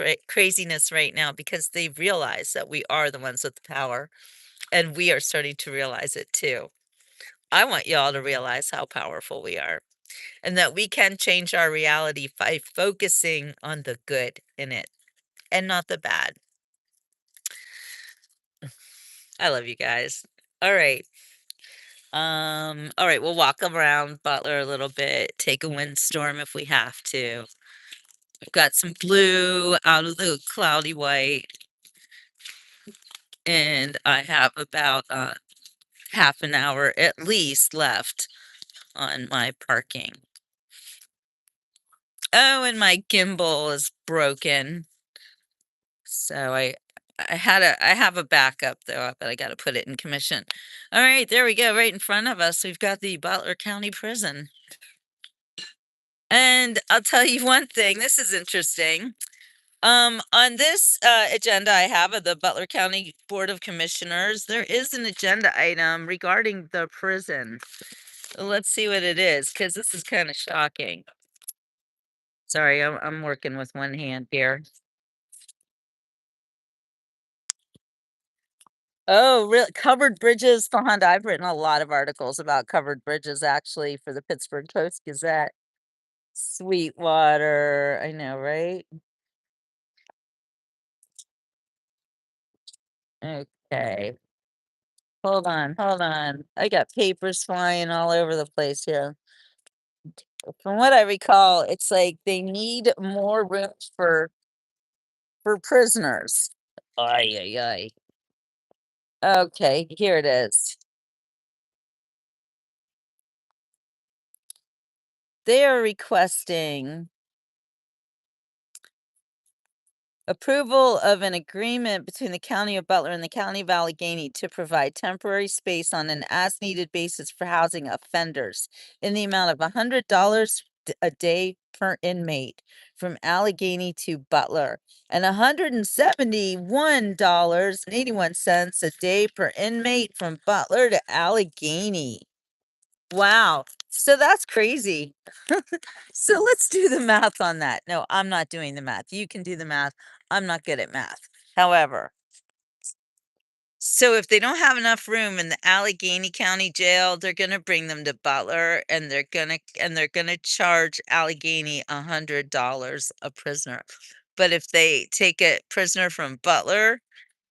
right now because they realize that we are the ones with the power, and we are starting to realize it too. I want y'all to realize how powerful we are and that we can change our reality by focusing on the good in it and not the bad. I love you guys. All right. All right, we'll walk around Butler a little bit, take a windstorm if we have to. We've got some blue out of the cloudy white, and I have about half an hour at least left on my parking. Oh, and my gimbal is broken. So I have a backup though, but I gotta put it in commission. All right, there we go. Right in front of us, we've got the Butler County Prison. And I'll tell you one thing, this is interesting. On this agenda I have of the Butler County Board of Commissioners, there is an agenda item regarding the prison. Let's see what it is, because this is kind of shocking. Sorry, I'm working with one hand here. Oh, really? Covered bridges for Honda. I've written a lot of articles about covered bridges actually for the Pittsburgh Post Gazette. Sweetwater, I know, right? Okay. Hold on, hold on. I got papers flying all over the place here. From what I recall, it's like they need more rooms for prisoners. Ay, ay, ay. Okay, here it is. They are requesting approval of an agreement between the County of Butler and the County of Allegheny to provide temporary space on an as-needed basis for housing offenders in the amount of $100 a day per inmate from Allegheny to Butler and $171.81 a day per inmate from Butler to Allegheny. Wow. So that's crazy. So let's do the math on that. No, I'm not doing the math. You can do the math. I'm not good at math. However, so if they don't have enough room in the Allegheny County Jail, they're gonna bring them to Butler and they're gonna charge Allegheny $100 a prisoner. But if they take a prisoner from Butler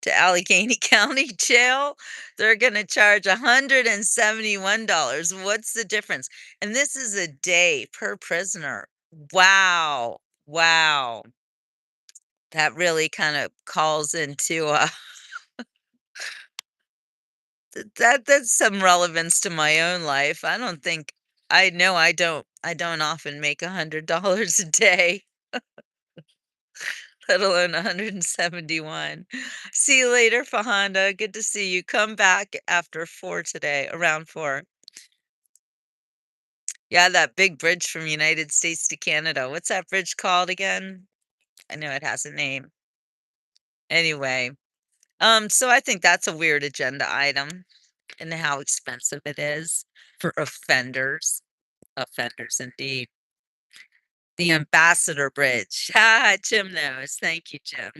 to Allegheny County Jail, they're gonna charge $171. What's the difference? And this is a day per prisoner. Wow. Wow. That really kind of calls into that's some relevance to my own life. I don't think I know I don't often make $100 a day, let alone 171. See you later, Fahanda. Good to see you. Come back after 4 today, around 4. Yeah, that big bridge from United States to Canada. What's that bridge called again? I know it has a name. Anyway, so I think that's a weird agenda item and how expensive it is for offenders. Offenders indeed. The Ambassador Bridge. Ha, Jim knows. Thank you, Jim.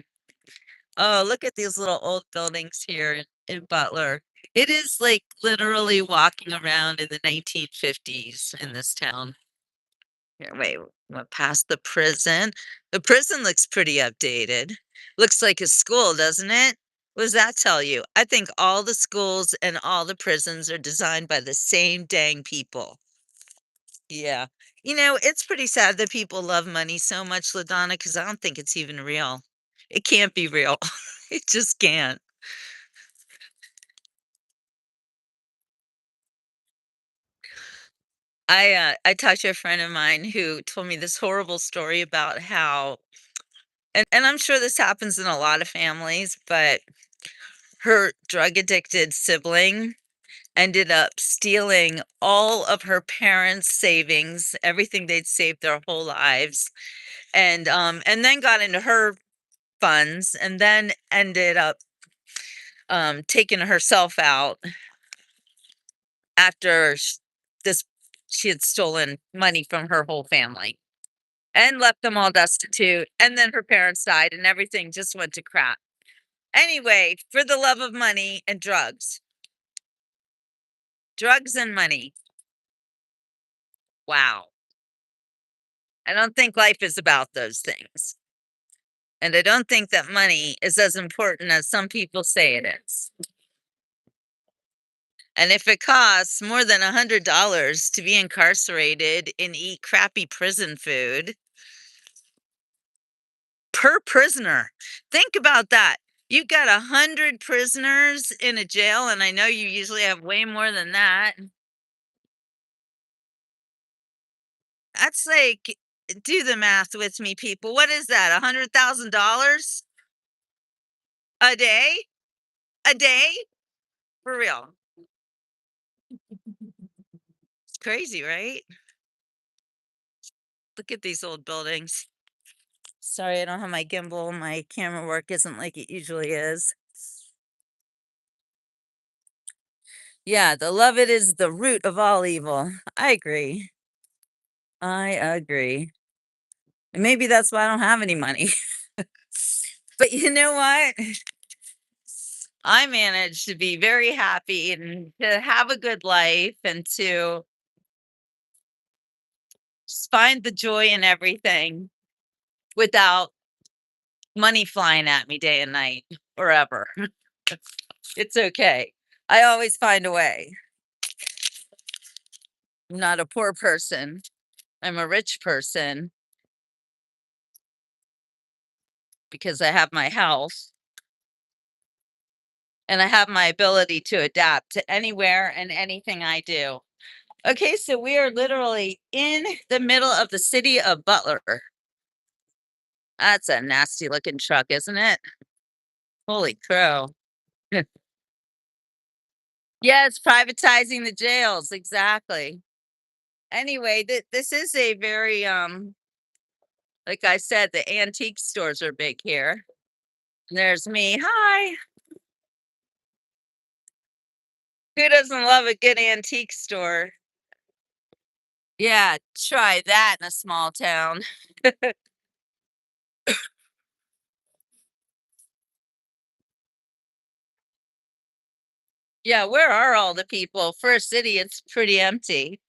Oh, look at these little old buildings here in Butler. It is like literally walking around in the 1950s in this town. Here, wait, went past the prison. The prison looks pretty updated. Looks like a school, doesn't it? What does that tell you? I think all the schools and all the prisons are designed by the same dang people. Yeah. You know, it's pretty sad that people love money so much, LaDonna, because I don't think it's even real. It can't be real. It just can't. I talked to a friend of mine who told me this horrible story about how and I'm sure this happens in a lot of families, but her drug addicted sibling ended up stealing all of her parents' savings, everything they'd saved their whole lives, and then got into her funds and then ended up taking herself out after this she had stolen money from her whole family and left them all destitute, and then her parents died and everything just went to crap. Anyway, for the love of money and drugs. Drugs and money. Wow. I don't think life is about those things. And I don't think that money is as important as some people say it is. And if it costs more than $100 to be incarcerated and eat crappy prison food per prisoner, think about that. You've got 100 prisoners in a jail, and I know you usually have way more than that. That's like do the math with me, people. What is that? $100,000 a day? A day? For real. It's crazy, right? Look at these old buildings. Sorry, I don't have my gimbal. My camera work isn't like it usually is. Yeah, the love it is the root of all evil. I agree. I agree. And maybe that's why I don't have any money. But you know what? I managed to be very happy and to have a good life and to just find the joy in everything without money flying at me day and night forever. It's okay. I always find a way. I'm not a poor person. I'm a rich person because I have my health and I have my ability to adapt to anywhere and anything I do. Okay, so we are literally in the middle of the city of Butler. That's a nasty looking truck, isn't it? Holy crow. Yeah, it's privatizing the jails. Exactly. Anyway, this is a very, like I said, the antique stores are big here. There's me. Hi. Who doesn't love a good antique store? Yeah, try that in a small town. Yeah, where are all the people? For a city, it's pretty empty.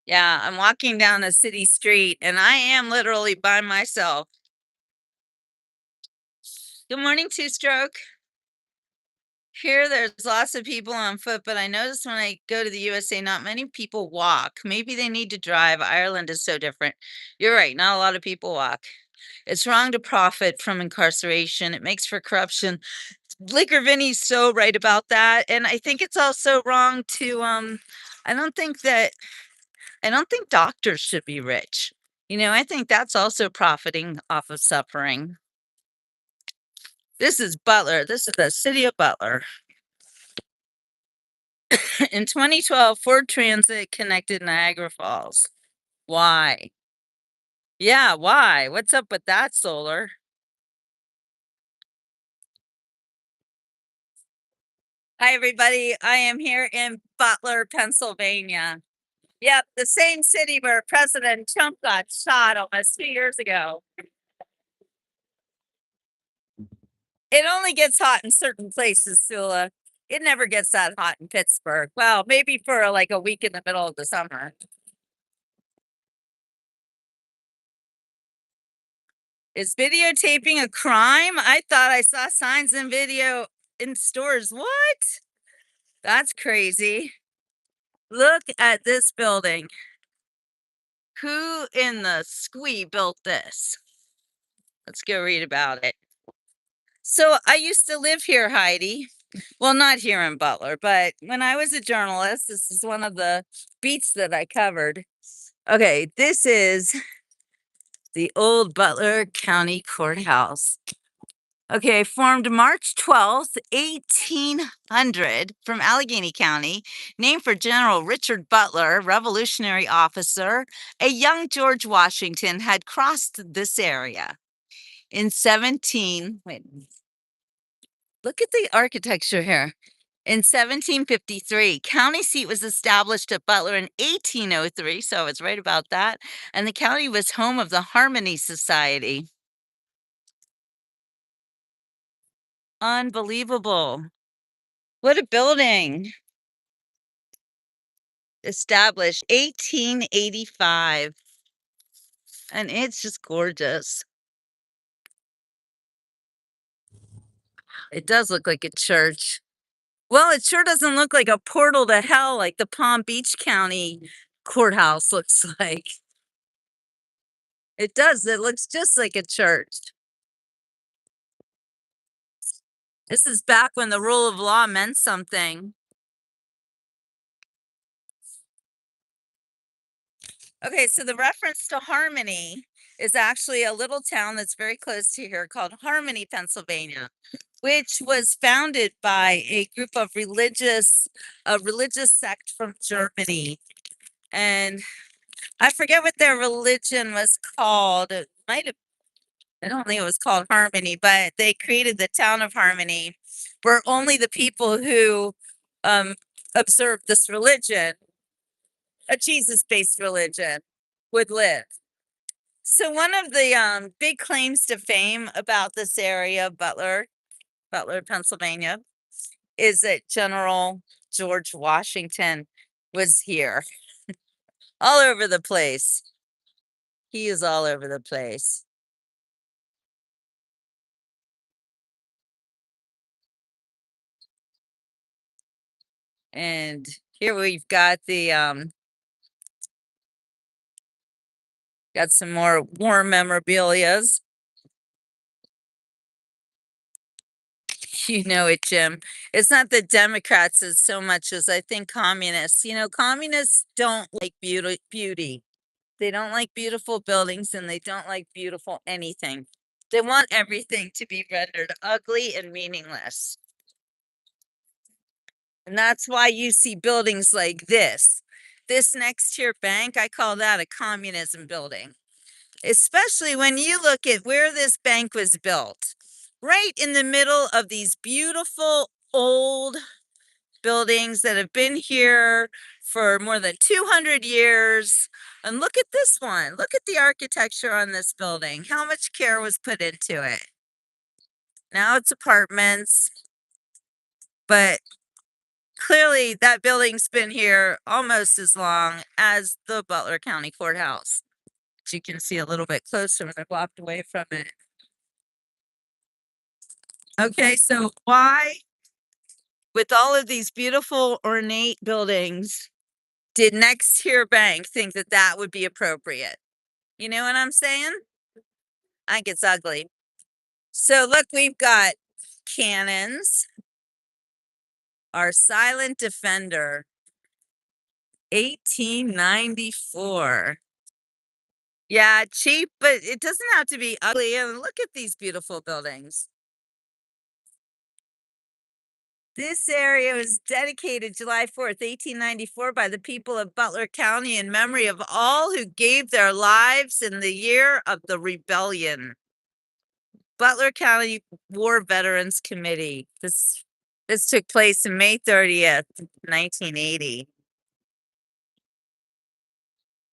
Yeah, I'm walking down a city street and I am literally by myself. Good morning, Two Stroke. Here, there's lots of people on foot, but I notice when I go to the USA, not many people walk. Maybe they need to drive. Ireland is so different. You're right, not a lot of people walk. It's wrong to profit from incarceration. It makes for corruption. Liquor Vinny's so right about that. And I think it's also wrong to I don't think that I don't think doctors should be rich. You know, I think that's also profiting off of suffering. This is Butler. This is the city of Butler. In 2012, Ford Transit connected Niagara Falls. Why? Yeah, why? What's up with that, Solar? Hi, everybody. I am here in Butler, Pennsylvania. Yep, the same city where President Trump got shot almost 2 years ago. It only gets hot in certain places, Sula. It never gets that hot in Pittsburgh. Well, maybe for like a week in the middle of the summer. Is videotaping a crime? I thought I saw signs in video in stores. What? That's crazy. Look at this building. Who in the squee built this? Let's go read about it. So I used to live here, Heidi. Well, not here in Butler, but when I was a journalist, this is one of the beats that I covered. Okay, this is the old Butler County Courthouse. Okay, formed March 12th, 1800 from Allegheny County, named for General Richard Butler, Revolutionary officer. A young George Washington had crossed this area. Wait, look at the architecture here. In 1753, county seat was established at Butler in 1803, so I was right about that, and the county was home of the Harmony Society. Unbelievable. What a building. Established 1885. And it's just gorgeous. It does look like a church. Well, it sure doesn't look like a portal to hell like the Palm Beach County courthouse looks like. It does. It looks just like a church. This is back when the rule of law meant something. Okay, so the reference to Harmony is actually a little town that's very close to here called Harmony, Pennsylvania, which was founded by a group of a religious sect from Germany. And I forget what their religion was called. It might have, I don't think it was called Harmony, but they created the town of Harmony, where only the people who um, observed this religion, a Jesus-based religion, would live. So one of the big claims to fame about this area, Butler, Pennsylvania, is that General George Washington was here. All over the place. He is all over the place. And here we've got got some more war memorabilias. You know it, Jim. It's not the Democrats as so much as I think communists. You know, communists don't like beauty. They don't like beautiful buildings and they don't like beautiful anything. They want everything to be rendered ugly and meaningless. And that's why you see buildings like this. This next tier bank, I call that a communism building. Especially when you look at where this bank was built. Right in the middle of these beautiful old buildings that have been here for more than 200 years. And look at this one. Look at the architecture on this building. How much care was put into it? Now it's apartments, but clearly that building's been here almost as long as the Butler County Courthouse, which you can see a little bit closer when I walked away from it. Okay, so why, with all of these beautiful ornate buildings, did next tier bank think that that would be appropriate? You know what I'm saying? I think it's ugly. So look, we've got cannons, our silent defender, 1894. Yeah, cheap, but it doesn't have to be ugly. And look at these beautiful buildings. This area was dedicated July 4th, 1894 by the people of Butler County in memory of all who gave their lives in the year of the rebellion. Butler County War Veterans Committee. This took place in May 30th, 1980.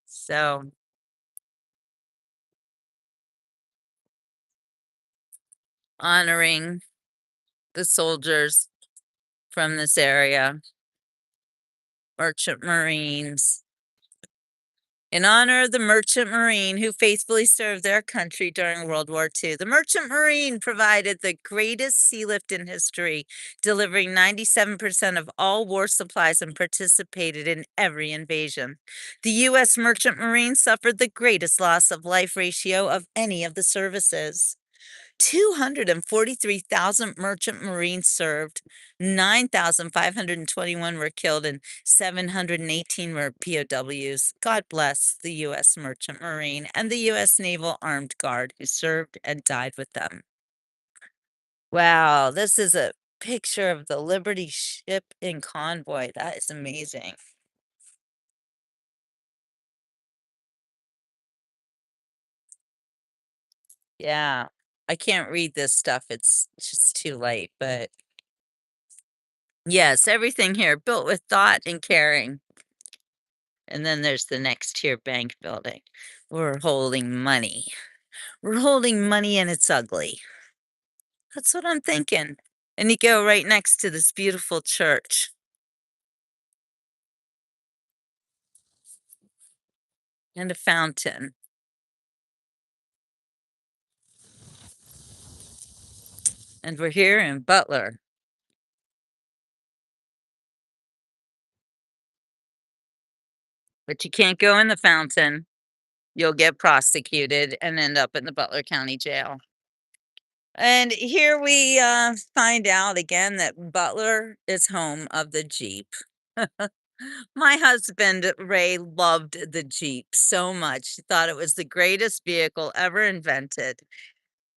So honoring the soldiers from this area, Merchant Marines. In honor of the Merchant Marine who faithfully served their country during World War II. The Merchant Marine provided the greatest sea lift in history, delivering 97% of all war supplies and participated in every invasion. The U.S. Merchant Marine suffered the greatest loss of life ratio of any of the services. 243,000 merchant marines served, 9,521 were killed, and 718 were POWs. God bless the U.S. Merchant Marine and the U.S. Naval Armed Guard who served and died with them. Wow, this is a picture of the Liberty ship in convoy. That is amazing. Yeah, I can't read this stuff. It's just too late, but yes, everything here built with thought and caring. And then there's the next tier bank building. We're holding money. We're holding money and it's ugly. That's what I'm thinking. And you go right next to this beautiful church. And a fountain. And we're here in Butler. But you can't go in the fountain. you'll get prosecuted and end up in the Butler County Jail. And here we find out again that Butler is home of the Jeep. My husband, Ray, loved the Jeep so much. He thought it was the greatest vehicle ever invented.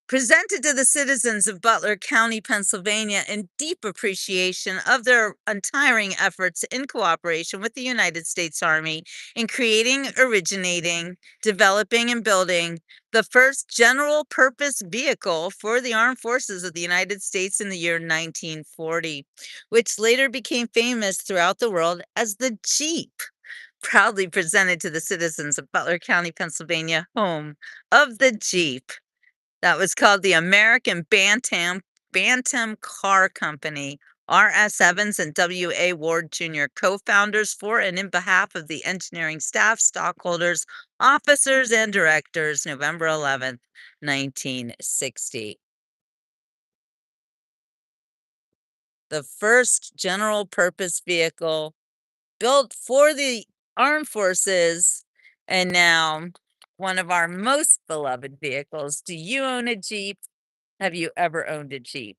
Presented to the citizens of Butler County, Pennsylvania, in deep appreciation of their untiring efforts in cooperation with the United States Army in creating, originating, developing, and building the first general purpose vehicle for the armed forces of the United States in the year 1940, which later became famous throughout the world as the Jeep. Proudly presented to the citizens of Butler County, Pennsylvania, home of the Jeep. That was called the American Bantam Car Company. R.S. Evans and W.A. Ward Jr., co-founders for and in behalf of the engineering staff, stockholders, officers, and directors, November 11th, 1960. The first general purpose vehicle built for the armed forces, and now one of our most beloved vehicles. Do you own a Jeep? Have you ever owned a Jeep?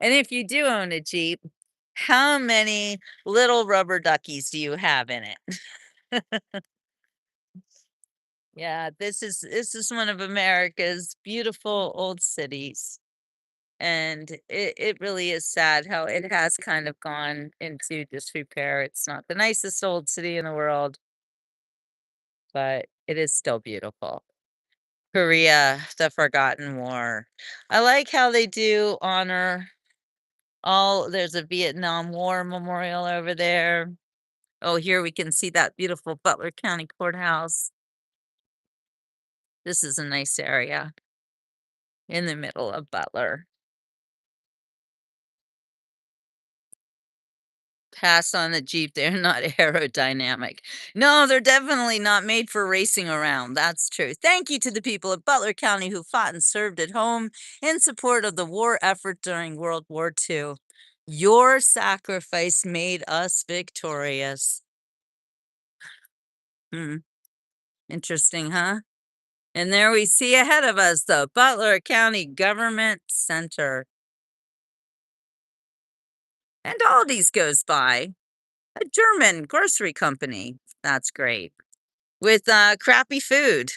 And if you do own a Jeep, how many little rubber duckies do you have in it? Yeah, this is one of America's beautiful old cities. And it really is sad how it has kind of gone into disrepair. It's not the nicest old city in the world, but it is still beautiful. Korea, the Forgotten War. I like how they do honor there's a Vietnam War memorial over there. Oh, here we can see that beautiful Butler County Courthouse. This is a nice area in the middle of Butler. Pass on the Jeep, they're not aerodynamic. No, they're definitely not made for racing around. That's true. Thank you to the people of Butler County who fought and served at home in support of the war effort during World War II. Your sacrifice made us victorious. Interesting, huh? And there we see ahead of us the Butler County Government Center. And Aldi's goes by, a German grocery company. That's great. With crappy food.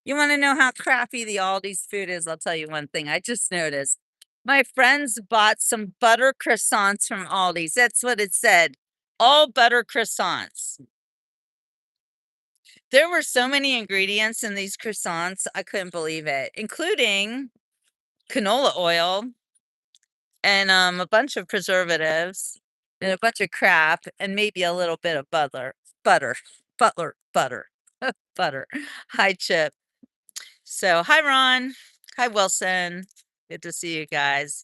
You want to know how crappy the Aldi's food is? I'll tell you one thing. I just noticed. My friends bought some butter croissants from Aldi's. That's what it said. All butter croissants. There were so many ingredients in these croissants, I couldn't believe it, including canola oil and a bunch of preservatives and a bunch of crap and maybe a little bit of butter. Butter. Hi, Chip. So, hi, Ron. Hi, Wilson. Good to see you guys.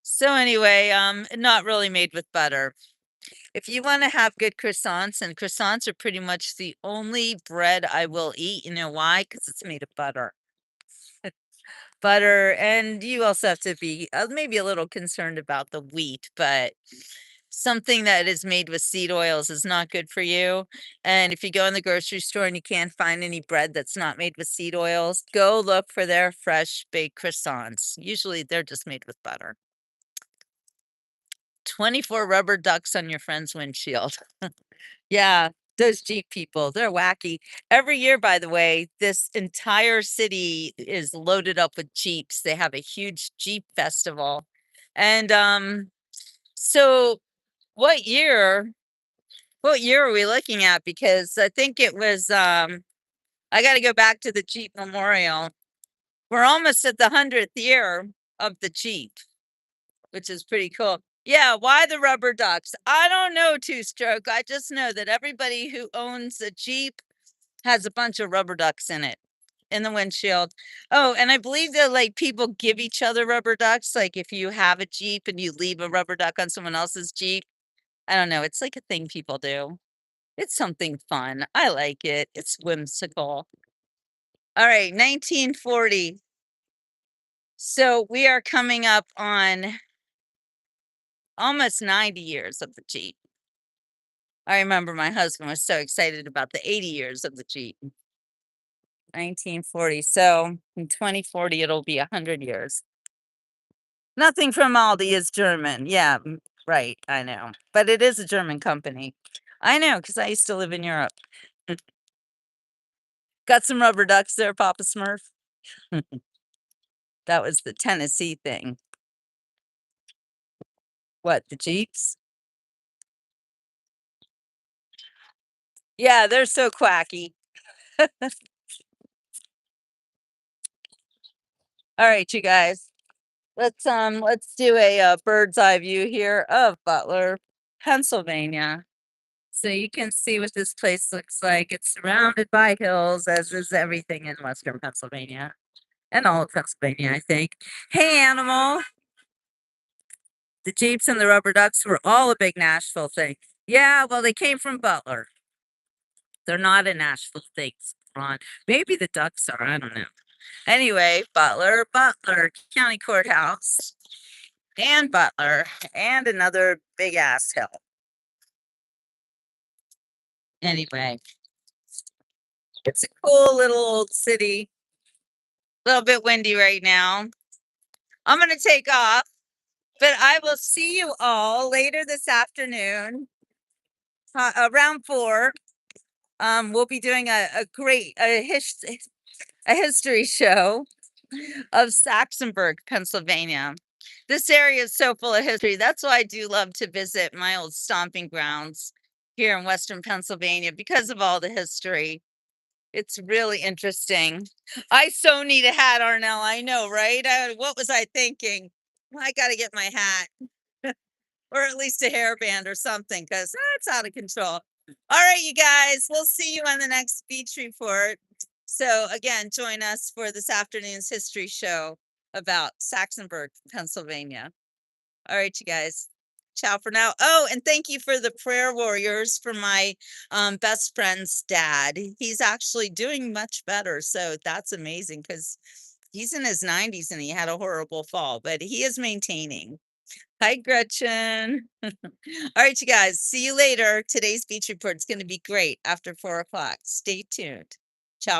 So anyway, not really made with butter. If you want to have good croissants, and croissants are pretty much the only bread I will eat. You know why? Because it's made of butter. Butter, and you also have to be maybe a little concerned about the wheat, but something that is made with seed oils is not good for you. And if you go in the grocery store and you can't find any bread that's not made with seed oils, go look for their fresh baked croissants. Usually they're just made with butter. 24 rubber ducks on your friend's windshield. Yeah, those Jeep people, they're wacky. Every year, by the way, this entire city is loaded up with Jeeps. They have a huge Jeep festival. And so what year are we looking at? Because I think it was I got to go back to the Jeep Memorial. We're almost at the 100th year of the Jeep, which is pretty cool. Yeah, why the rubber ducks? I don't know, two-stroke. I just know that everybody who owns a Jeep has a bunch of rubber ducks in it, in the windshield. Oh, and I believe that like people give each other rubber ducks. Like if you have a Jeep and you leave a rubber duck on someone else's Jeep. I don't know. It's like a thing people do. It's something fun. I like it. It's whimsical. All right, 1940. So we are coming up on almost 90 years of the Jeep. I remember my husband was so excited about the 80 years of the Jeep. 1940. So in 2040, it'll be 100 years. Nothing from Aldi is German. Yeah, right. I know. But it is a German company. I know because I used to live in Europe. Got some rubber ducks there, Papa Smurf. That was the Tennessee thing. What, the Jeeps? Yeah, they're so quacky. All right, you guys. Let's do a bird's eye view here of Butler, Pennsylvania. So you can see what this place looks like. It's surrounded by hills, as is everything in Western Pennsylvania and all of Pennsylvania, I think. Hey, animal. The Jeeps and the rubber ducks were all a big Nashville thing. Yeah, well, they came from Butler. They're not a Nashville thing, Ron. Maybe the ducks are. I don't know. Anyway, Butler, County Courthouse, and Butler, and another big ass hill. Anyway, it's a cool little old city. A little bit windy right now. I'm going to take off, but I will see you all later this afternoon around 4. We'll be doing a history show of Saxonburg, Pennsylvania. This area is so full of history. That's why I do love to visit my old stomping grounds here in Western Pennsylvania because of all the history. It's really interesting. I so need a hat, Arnell. I know, right? What was I thinking? I got to get my hat or at least a hairband or something because that's out of control. All right, you guys, we'll see you on the next beach report. So again, join us for this afternoon's history show about Saxonburg, Pennsylvania. All right, you guys. Ciao for now. Oh, and thank you for the prayer warriors for my best friend's dad. He's actually doing much better. So that's amazing because he's in his 90s and he had a horrible fall, but he is maintaining. Hi, Gretchen. All right, you guys. See you later. Today's beach report is going to be great after 4 o'clock. Stay tuned.